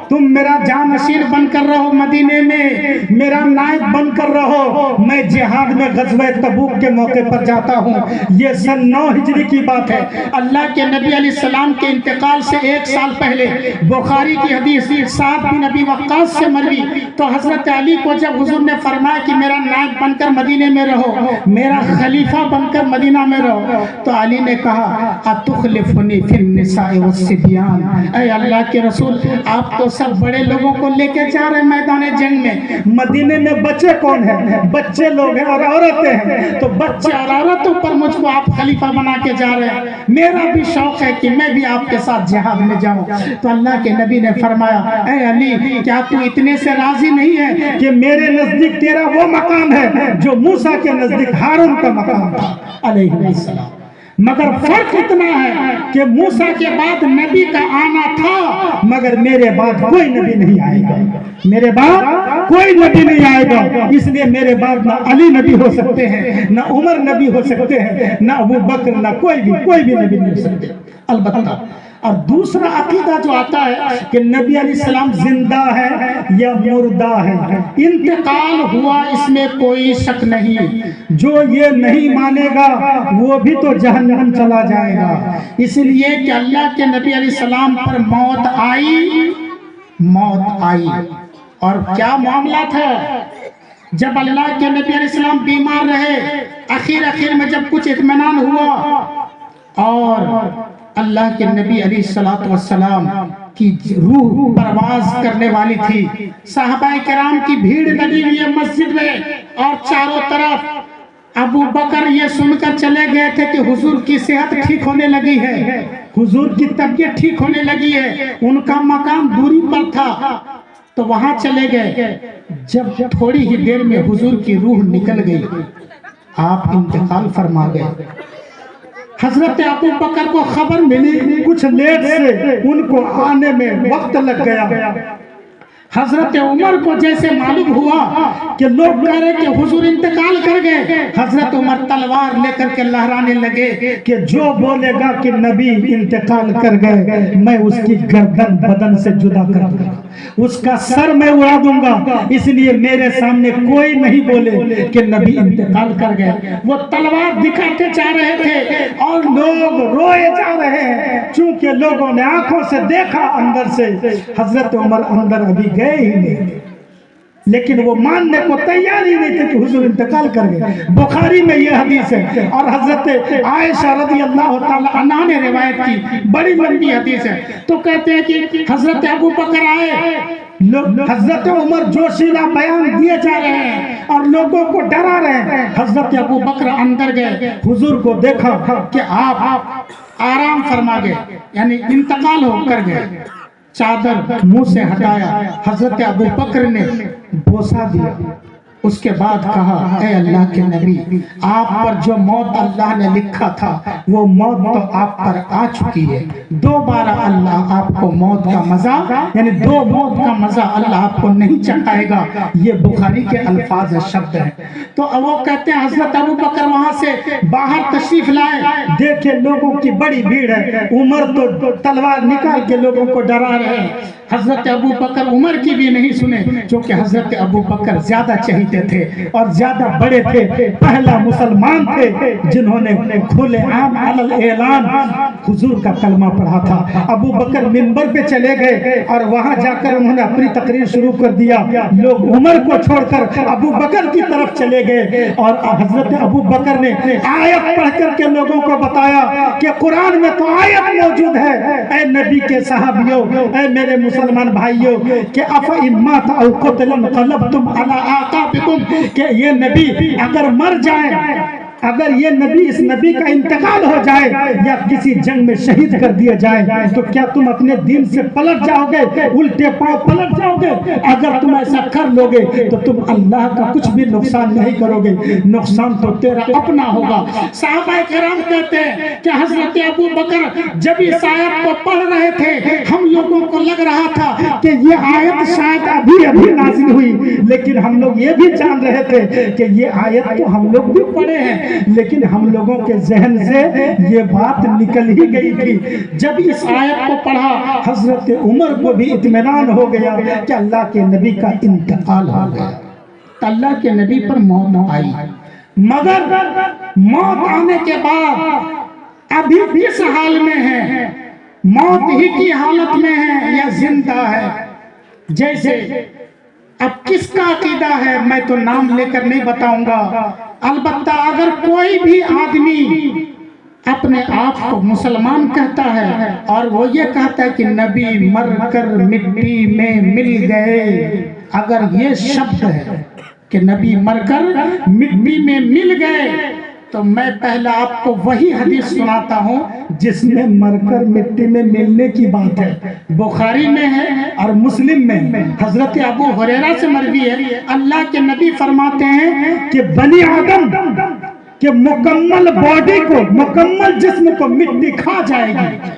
تم میرا جانشین بن کر رہو، مدینے میں میرا نائب بن کر رہو، میں جہاد میں غزوہ تبوک کے موقع پر جاتا ہوں. یہ سن 9 ہجری کی بات ہے. اللہ کے نبی علیہ السلام کے انتقال سے 1 سال پہلے بخاری کی حدیث سعد بن ابی وقاص سے مروی. تو حضرت علی کو جب حضور نے فرمایا کہ میرا نائب بن کر مدینے میں رہو، میرا خلیفہ بن کر مدینہ میں رہو، تو علی نے کہا اتخلفنی فی النساء والصبیان، اے اللہ کے رسول آپ تو سب بڑے لوگوں کو لے کے جا رہے ہیں میدان جنگ میں، مدینے میں بچے کون ہیں؟ بچے لوگ ہیں اور عورتیں ہیں، تو بچے اور عورتوں پر مجھ کو آپ خلیفہ بنا کے جا رہے ہیں. میرا بھی شوق ہے کہ میں بھی آپ کے ساتھ جہاد میں جاؤں. تو اللہ کے نبی نے فرمایا اے علی کیا تو اتنے سے راضی نہیں ہے کہ میرے نزدیک تیرا وہ مقام ہے جو موسیٰ کے نزدیک ہارون کا مقام تھا علیہ السلام. مگر فرق اتنا ہے کہ موسیٰ کے بعد نبی کا آنا تھا، مگر میرے بعد کوئی نبی نہیں آئے گا، میرے بعد کوئی نبی نہیں آئے گا. اس لیے میرے بعد نہ علی نبی ہو سکتے ہیں، نہ عمر نبی ہو سکتے ہیں، نہ ابو بکر، نہ کوئی بھی نبی نہیں ہو سکتے. البتہ اور دوسرا عقیدہ جو آتا ہے کہ نبی علیہ السلام زندہ ہے یا مردہ ہے، انتقال ہوا، اس میں کوئی شک نہیں. جو یہ نہیں مانے گا وہ بھی تو جہنم چلا جائے گا. اس لیے کہ اللہ کے نبی علیہ السلام پر موت آئی موت آئی. اور کیا معاملہ تھا؟ جب اللہ کے نبی علیہ السلام بیمار رہے، آخر میں جب کچھ اطمینان ہوا اور اللہ کے نبی علیہ السلام کی روح پرواز کرنے والی تھی، صحابہ کرام کی بھیڑ لگی ہوئی ہے مسجد میں، اور چاروں طرف ابو بکر یہ سن کر چلے گئے تھے کہ حضور کی صحت ٹھیک ہونے لگی ہے، حضور کی طبیعت ٹھیک ہونے لگی ہے. ان کا مقام دوری پر تھا تو وہاں چلے گئے. جب تھوڑی ہی دیر میں حضور کی روح نکل گئی، آپ انتقال فرما گئے. حضرت ابو بکر کو خبر ملی، کچھ لیٹ سے ان کو آنے میں وقت لگ گیا. حضرت عمر کو جیسے معلوم ہوا کہ لوگ کہہ رہے کہ حضور انتقال کر گئے، حضرت عمر تلوار لے کر کے لہرانے لگے کہ جو بولے گا کہ نبی انتقال کر گئے، میں اس کی گردن بدن سے جدا کر دوں گا، اس کا سر میں اڑا دوں گا. اس لیے میرے سامنے کوئی نہیں بولے کہ نبی انتقال کر گئے. وہ تلوار دکھاتے جا رہے تھے اور لوگ روئے جا رہے ہیں، چونکہ لوگوں نے آنکھوں سے دیکھا اندر سے. حضرت عمر اندر ابھی گئے ہی نہیں تھے، لیکن وہ ماننے کو تیار ہی نہیں تھے کہ حضور انتقال کر گئے. بخاری میں یہ حدیث ہے، اور حضرت عائشہ رضی اللہ تعالی عنہا نے روایت کی، بڑی لمبی حدیث ہے. تو کہتے ہیں کہ حضرت ابو بکر آئے، حضرت عمر جوشیلا بیان دیے جا رہے ہیں اور لوگوں کو ڈرا رہے ہیں. حضرت ابو بکر اندر گئے، حضور کو دیکھا کہ آپ آرام فرما گئے، یعنی انتقال ہو کر گئے. چادر منہ سے ہٹایا، حضرت ابو بکر نے بوسہ دیا. اس کے بعد کہا، اے اللہ کے نبی، آپ پر جو موت اللہ نے لکھا تھا وہ موت تو آپ پر آ چکی ہے. دوبارہ اللہ آپ کو موت کا مزہ، یعنی دو موت کا مزہ اللہ آپ کو نہیں چکھائے گا. یہ بخاری کے الفاظ شبد ہیں. تو وہ کہتے ہیں حضرت ابو بکر وہاں سے باہر تشریف لائے، دیکھے لوگوں کی بڑی بھیڑ ہے. عمر تو تلوار نکال کے لوگوں کو ڈرا رہے ہیں. حضرت ابو بکر عمر کی بھی نہیں سنے، کیونکہ حضرت ابو بکر زیادہ چہیتے تھے اور زیادہ بڑے تھے، پہلا مسلمان تھے جنہوں نے کھلے عام علی اعلان حضور کا کلمہ پڑھا تھا. ابو بکر منبر پہ چلے گئے اور وہاں جا کر انہوں نے اپنی تقریر شروع کر دیا. لوگ عمر کو چھوڑ کر ابو بکر کی طرف چلے گئے اور حضرت ابو بکر نے آیت پڑھ کر کے لوگوں کو بتایا کہ قرآن میں تو آیت موجود ہے، اے نبی کے صحابیوں، اے میرے مسلمان بھائیوں، کہ افئمات او قتل انقلبتم علی اعقابکم، کہ یہ نبی اگر مر جائیں، اگر یہ نبی، اس نبی کا انتقال ہو جائے یا کسی جنگ میں شہید کر دیا جائے تو کیا تم اپنے دین سے پلٹ جاؤ گے، الٹے پاؤں پلٹ جاؤ گے؟ اگر تم ایسا کر لو گے تو تم اللہ کا کچھ بھی نقصان نہیں کرو گے، نقصان تو تیرا اپنا ہوگا. صحابہ کرام کہتے ہیں کہ حضرت ابو بکر جب اس آیت کو پڑھ رہے تھے، ہم لوگوں کو لگ رہا تھا کہ یہ آیت شاید ابھی نازل ہوئی، لیکن ہم لوگ یہ بھی جان رہے تھے کہ یہ آیت تو ہم لوگ بھی پڑھے ہیں، لیکن ہم لوگوں کے ذہن سے یہ بات نکل ہی گئی تھی. جب اس آیت کو پڑھا، حضرت عمر کو بھی اطمینان ہو گیا کہ اللہ کے نبی کا انتقال ہو گیا. اللہ کے نبی پر موت آئی، مگر موت آنے کے بعد ابھی کس حال میں ہے؟ موت ہی کی حالت میں ہے یا زندہ ہے؟ جیسے اب کس کا عقیدہ ہے میں تو نام لے کر نہیں بتاؤں گا، البتہ اگر کوئی بھی آدمی اپنے آپ کو مسلمان کہتا ہے اور وہ یہ کہتا ہے کہ نبی مر کر مٹی میں مل گئے، اگر یہ شبد ہے کہ نبی مر کر مٹی میں مل گئے، تو میں پہلا آپ کو وہی حدیث سناتا ہوں جس میں مر کر مٹی میں ملنے کی بات ہے. بخاری میں ہے اور مسلم میں، حضرت ابو ہریرہ سے مروی ہے. اللہ کے نبی فرماتے ہیں کہ بنی آدم کے مکمل باڈی کو، مکمل جسم کو مٹی کھا جائے گی.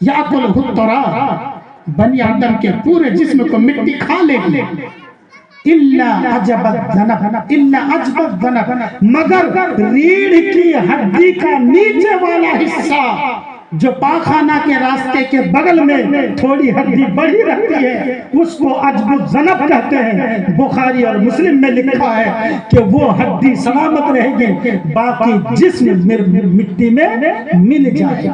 یاکلہ التراب، بنی آدم کے پورے جسم کو مٹی کھا لے گی. الا عجب الذنب، مگر ریڑھ کی ہڈی کا نیچے والا حصہ جو پاخانہ کے راستے کے بغل میں تھوڑی ہڈی بڑی رہتی ہے، اس کو عجب الذنب کہتے ہیں. بخاری اور مسلم میں لکھا ہے کہ وہ ہڈی سلامت رہے گی، باقی جسم مٹی میں مل جائے گا.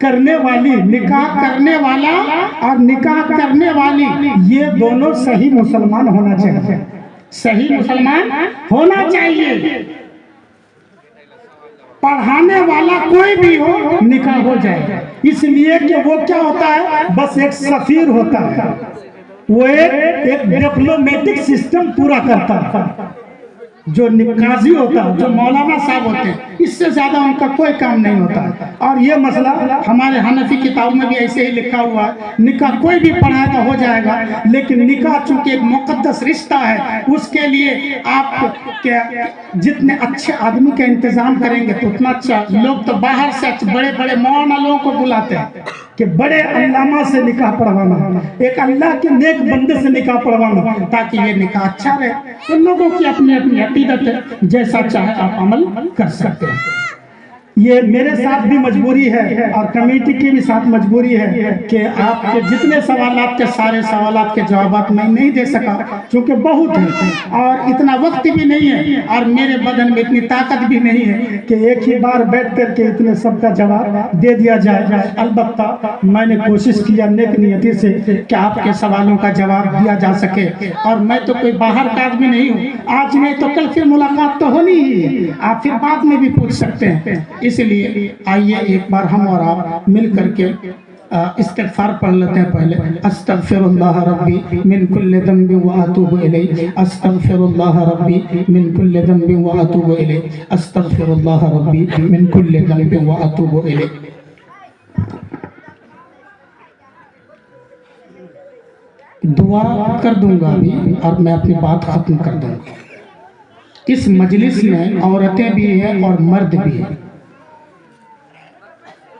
کرنے والی، نکاح کرنے والا اور نکاح کرنے والی یہ دونوں صحیح مسلمان ہونا چاہیے، صحیح مسلمان ہونا چاہیے۔ پڑھانے والا کوئی بھی ہو نکاح ہو جائے، اس لیے کہ وہ کیا ہوتا ہے، بس ایک سفیر ہوتا ہے، وہ ایک ڈپلومیٹک سسٹم پورا کرتا ہے۔ جو قاضی ہوتا ہے، جو مولانا صاحب ہوتے ہیں، اس سے زیادہ ان کا کوئی کام نہیں ہوتا ہے۔ اور یہ مسئلہ ہمارے حنفی کتابوں میں بھی ایسے ہی لکھا ہوا ہے، نکاح کوئی بھی پڑھائے گا ہو جائے گا، لیکن نکاح چونکہ ایک مقدس رشتہ ہے، اس کے لیے آپ جتنے اچھے آدمی کا انتظام کریں گے تو اتنا اچھا۔ لوگ تو باہر سے بڑے بڑے مولانا لوگوں کو بلاتے ہیں کہ بڑے علامہ سے نکاح پڑھوانا، ایک اللہ کے نیک بندے سے نکاح پڑھوانا، تاکہ یہ نکاح اچھا رہے۔ ان لوگوں کی اپنی اپنی عقیدت ہے، جیسا چاہے آپ عمل کر سکتے ہیں۔ یہ میرے ساتھ بھی مجبوری ہے اور کمیٹی کی بھی ساتھ مجبوری ہے کہ آپ کے جتنے سوالات کے سارے سوالات کے جوابات میں نہیں دے سکا، چونکہ بہت ہیں اور اتنا وقت بھی نہیں ہے اور میرے بدن میں اتنی طاقت بھی نہیں ہے کہ ایک ہی بار بیٹھ کر کے اتنے سب کا جواب دے دیا جائے۔ البتہ میں نے کوشش کیا نیک نیتی سے کہ آپ کے سوالوں کا جواب دیا جا سکے، اور میں تو کوئی باہر کا آدمی نہیں ہوں، آج نہیں تو کل پھر ملاقات تو ہونی ہی، آپ پھر بعد میں بھی پوچھ سکتے ہیں۔ اس لیے آئیے ایک بار ہم اور آپ مل کر کے استغفار پڑھ لیتے ہیں۔ پہلے استغفر اللہ ربی من کل ذنب واتوب الیہ، استغفر اللہ ربی من کل ذنب واتوب الیہ، استغفر اللہ ربی من کل ذنب واتوب الیہ۔ دعا کر دوں گا ابھی اور میں اپنی بات ختم کر دوں گا۔ اس مجلس میں عورتیں بھی ہیں اور مرد بھی ہیں۔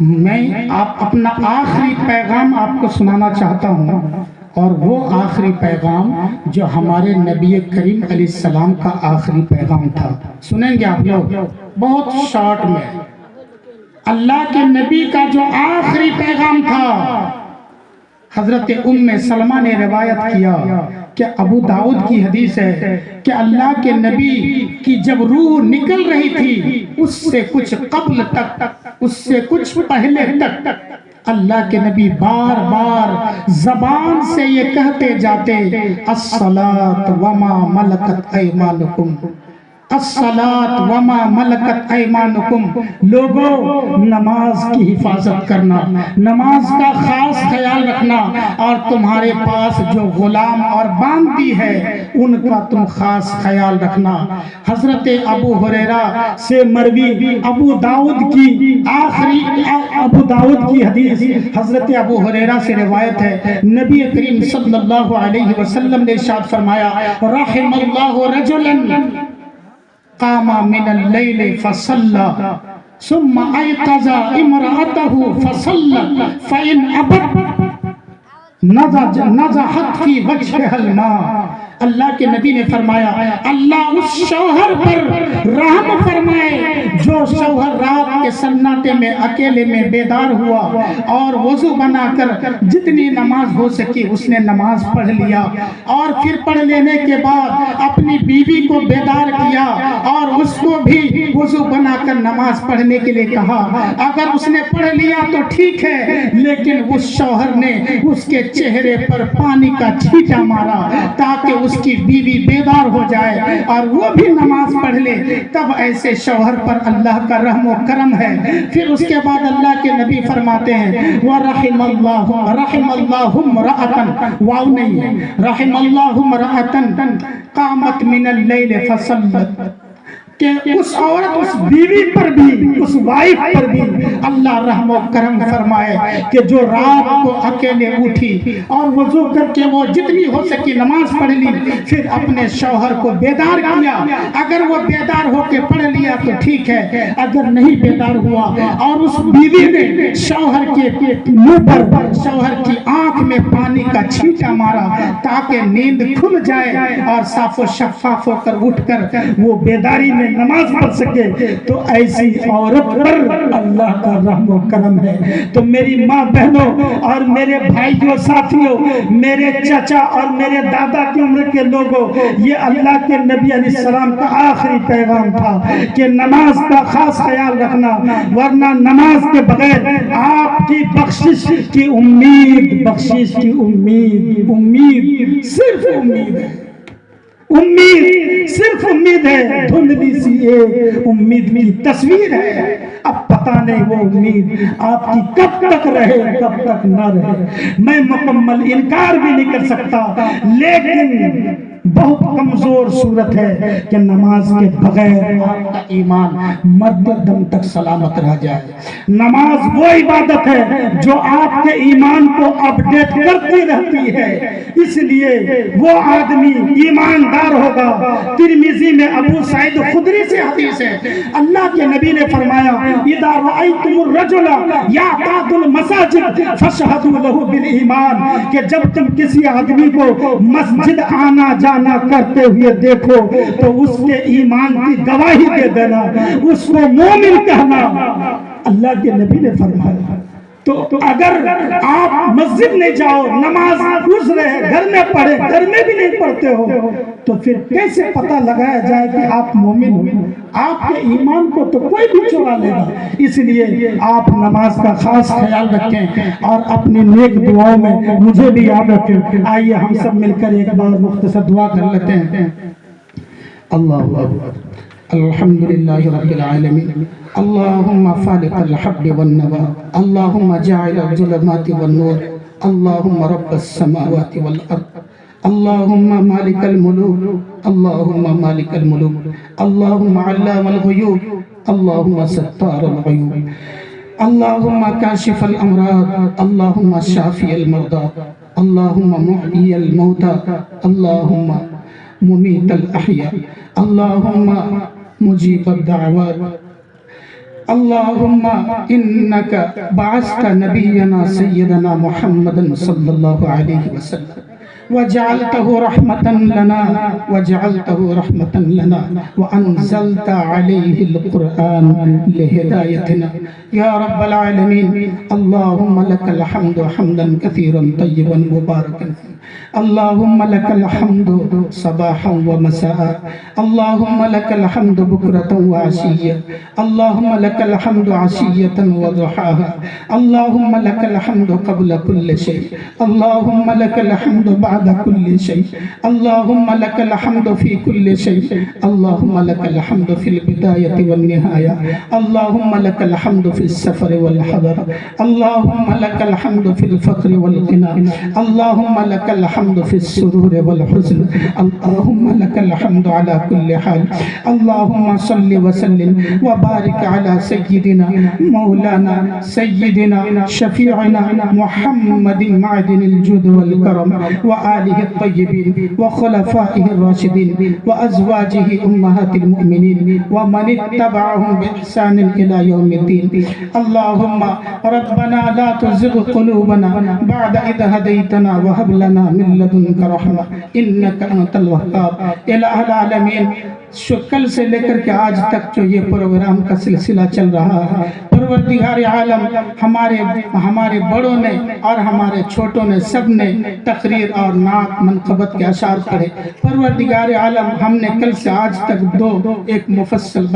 میں آپ اپنا آخری پیغام آپ کو سنانا چاہتا ہوں، اور وہ آخری پیغام جو ہمارے نبی کریم علیہ السلام کا آخری پیغام تھا۔ سنیں گے آپ لوگ بہت شارٹ میں؟ اللہ کے نبی کا جو آخری پیغام تھا، حضرت ام سلمہ نے روایت کیا کہ ابو داؤد کی حدیث ہے کہ اللہ کے نبی کی جب روح نکل رہی تھی، اس سے کچھ قبل تک، اس سے کچھ پہلے تک اللہ کے نبی بار بار زبان سے یہ کہتے جاتے، الصلاۃ وما ملکت ایمانکم، الصلاۃ وما ملکت ایمانکم۔ لوگوں، نماز کی حفاظت کرنا، نماز کا خاص خیال رکھنا، اور تمہارے پاس جو غلام اور باندی ہے ان کا تم خاص خیال رکھنا۔ حضرت ابو ہریرہ سے مروی ابو داؤد کی حدیث، حضرت ابو ہریرہ سے روایت ہے، نبی کریم صلی اللہ علیہ وسلم نے ارشاد فرمایا، رحم اللہ رجلا قام من اللیل فصلى ثم ایقظ امرأته فصلى فإن ابت نضحت في وجهها الماء۔ اللہ کے نبی نے فرمایا، اللہ اس شوہر پر رحم فرمائے جو شوہر رات کے سناٹے میں اکیلے میں بیدار ہوا اور وضو بنا کر جتنی نماز ہو سکی اس نے نماز پڑھ لیا، اور پھر پڑھ لینے کے بعد اپنی بیوی کو بیدار کیا اور اس کو بھی وضو بنا کر نماز پڑھنے کے لیے کہا۔ اگر اس نے پڑھ لیا تو ٹھیک ہے، لیکن اس شوہر نے اس کے چہرے پر پانی کا چھینٹا مارا تاکہ اس کی بیوی بیدار ہو جائے اور وہ بھی نماز پڑھ لے، تب ایسے شوہر پر اللہ کا رحم و کرم ہے۔ پھر اس کے بعد اللہ کے نبی فرماتے ہیں، وَرَحِمَ اللَّهُ امْرَأَةً، واو نہیں ہے، رحم اللہ امرأةً قامت من اللیل فصلت، کہ اس عورت، اس بیوی پر بھی، اس وائف پر بھی اللہ رحم و کرم فرمائے کہ جو رات کو اکیلے اٹھی اور وضو کر کے وہ جتنی ہو سکی نماز پڑھ لی، پھر اپنے شوہر کو بیدار کیا۔ اگر وہ بیدار ہو کے پڑھ لیا تو ٹھیک ہے، اگر نہیں بیدار ہوا اور اس بیوی نے شوہر کے منہ پر، شوہر کی آنکھ میں پانی کا چھینٹا مارا تاکہ نیند کھل جائے اور صاف و شفاف ہو کر اٹھ کر وہ بیداری میں میں نماز پڑھ سکے تو ایسی عورت پر اللہ کا رحم و کرم ہے۔ تو میری ماں بہنوں اور میرے بھائیوں ساتھیوں، میرے چچا اور میرے دادا کی عمر کے لوگوں، یہ اللہ کے نبی علیہ السلام کا آخری پیغام تھا کہ نماز کا خاص خیال رکھنا، ورنہ نماز کے بغیر آپ کی بخشش کی امید، بخشش کی امید، امید صرف امید ہے، امید صرف امید ہے، دھندلی سی ایک امید کی تصویر ہے۔ اب پتہ نہیں وہ امید آپ کی کب تک رہے، کب تک نہ رہے، میں مکمل انکار بھی نہیں کر سکتا، لیکن بہت کمزور صورت ہے کہ نماز کے بغیر آپ کا ایمان مرتے دم تک سلامت رہ جائے۔ نماز وہ عبادت ہے جو آپ کے ایمان کو اپڈیٹ کرتی رہتی ہے، اس لیے وہ آدمی ایماندار ہوگا۔ ترمذی میں ابو سعید خدری سے حدیث ہے، اللہ کے نبی نے فرمایا اذا رأيتم الرجل يعتاد المساجد فاشهدوا له بالایمان، کہ جب تم کسی آدمی کو مسجد آنا جانا کرتے ہوئے دیکھو تو اس کے ایمان کی گواہی دے دینا، اس کو مومن کہنا۔ اللہ کے نبی نے فرمایا تو اگر آپ مسجد نہیں جاؤ، نماز گھس رہے گھر میں پڑھے، گھر میں بھی نہیں پڑھتے ہو، تو پھر کیسے پتہ لگایا جائے کہ آپ مومن ہو؟ آپ کے ایمان کو تو کوئی بھی چرا لے گا۔ اس لیے آپ نماز کا خاص خیال رکھیں اور اپنی نیک دعاؤں میں مجھے بھی یاد رکھیں۔ آئیے ہم سب مل کر ایک بار مختصر دعا کر لیتے ہیں۔ اللہ اکبر، الحمدللہ رب العالمین، اللہم فالق الحب والنوى، اللہم جاعل الظلمات والنور، اللہم رب السماوات والارض، اللہم مالک الملوک، اللہم مالک الملوک، اللہم علام الغیوب، اللہم ستار الغیوب، اللہم کاشف الامراض، اللہم شافی المرضى، اللہم محیی الموتى، اللہم ممیت الاحیاء، اللہم مجیب الدعوات، اللہم انکا بعثت نبینا سیدنا محمد صلی اللہ علیہ وسلم وجعلته رحمة لنا، وجعلته رحمة لنا، وأنزلت عليه القرآن لهدايتنا يا رب العالمين۔ اللهم لك الحمد حمدا كثيرا طيبا مباركا فيه، اللهم لك الحمد صباحا ومساء، اللهم لك الحمد بكرة وعشية، اللهم لك الحمد عشية وضحاها، اللهم لك الحمد قبل كل شيء، اللهم لك الحمد بعد كل شيء، اللهم لك الحمد في كل شيء، اللهم لك الحمد في البداية والنهاية، اللهم لك الحمد في السفر والحضر، اللهم لك الحمد في الفقر والغنى، اللهم لك الحمد في السرور والحزن، اللهم لك الحمد على كل حال، اللهم صل وسلم وبارك على سيدنا مولانا سيدنا شفيعنا محمد معدن الجود والكرم وآله الطيبين وخلفائه الراشدين وأزواجه أمهات المؤمنين ومن اتبعهم بإحسان إلى يوم الدين. اللهم ربنا لا تزغ قلوبنا بعد إذ هديتنا وهب لنا من لدنك رحمة إنك أنت الوهاب. الہ العالمین، کل سے لے کر کے آج تک جو یہ پروگرام کا سلسلہ چل رہا ہے، پروردگار عالم ہمارے بڑوں نے اور ہمارے چھوٹوں نے سب نے تقریر اور نعت منقبت کے اشعار پڑھے۔ پروردگار عالم ہم نے کل سے آج تک ایک مفصل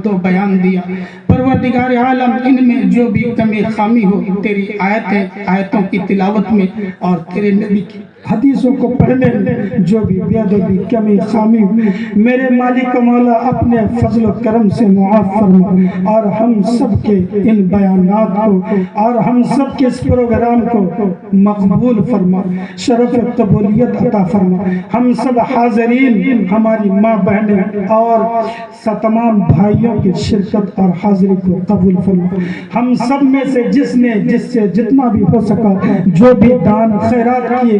دو بیان دیا۔ پروردگار عالم ان میں جو بھی کمی خامی ہو تیری آیتوں کی تلاوت میں اور تیرے نبی کی حدیثوں کو پڑھنے میں جو بھی بے ادبی کمی خامی میرے مالک مولا اپنے فضل و کرم سے معاف فرما، اور ہم سب کے ان بیانات کو اور ہم سب کے اس پروگرام کو مقبول فرما، شرف قبولیت عطا فرما۔ ہم سب حاضرین، ہماری ماں بہنیں اور تمام بھائیوں کی شرکت اور حاضری کو قبول فرما۔ ہم سب میں سے جس سے جتنا بھی ہو سکا جو بھی دان خیرات کیے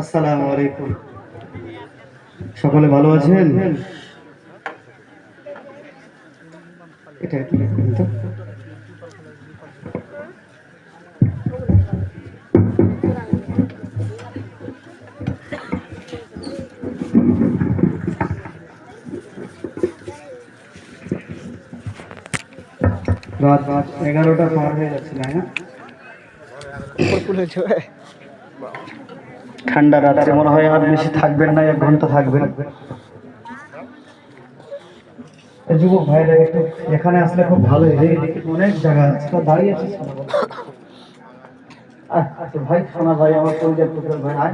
আসসালামু আলাইকুম। সকলে ভালো আছেন? এটা একটু লিখবেন তো। রাত 11টা পার হয়ে যাচ্ছে না? ঠান্ডা রাত্রে মনে হয় আর বেশি থাকবেন না, 1 ঘন্টা থাকবেন। যুবক ভাইরা একটু এখানে আসলে খুব ভালো হয়, অনেক জায়গা আছে, দাঁড়িয়ে আছে ভাই, সোনা ভাই, আমার পরিবার ভাই,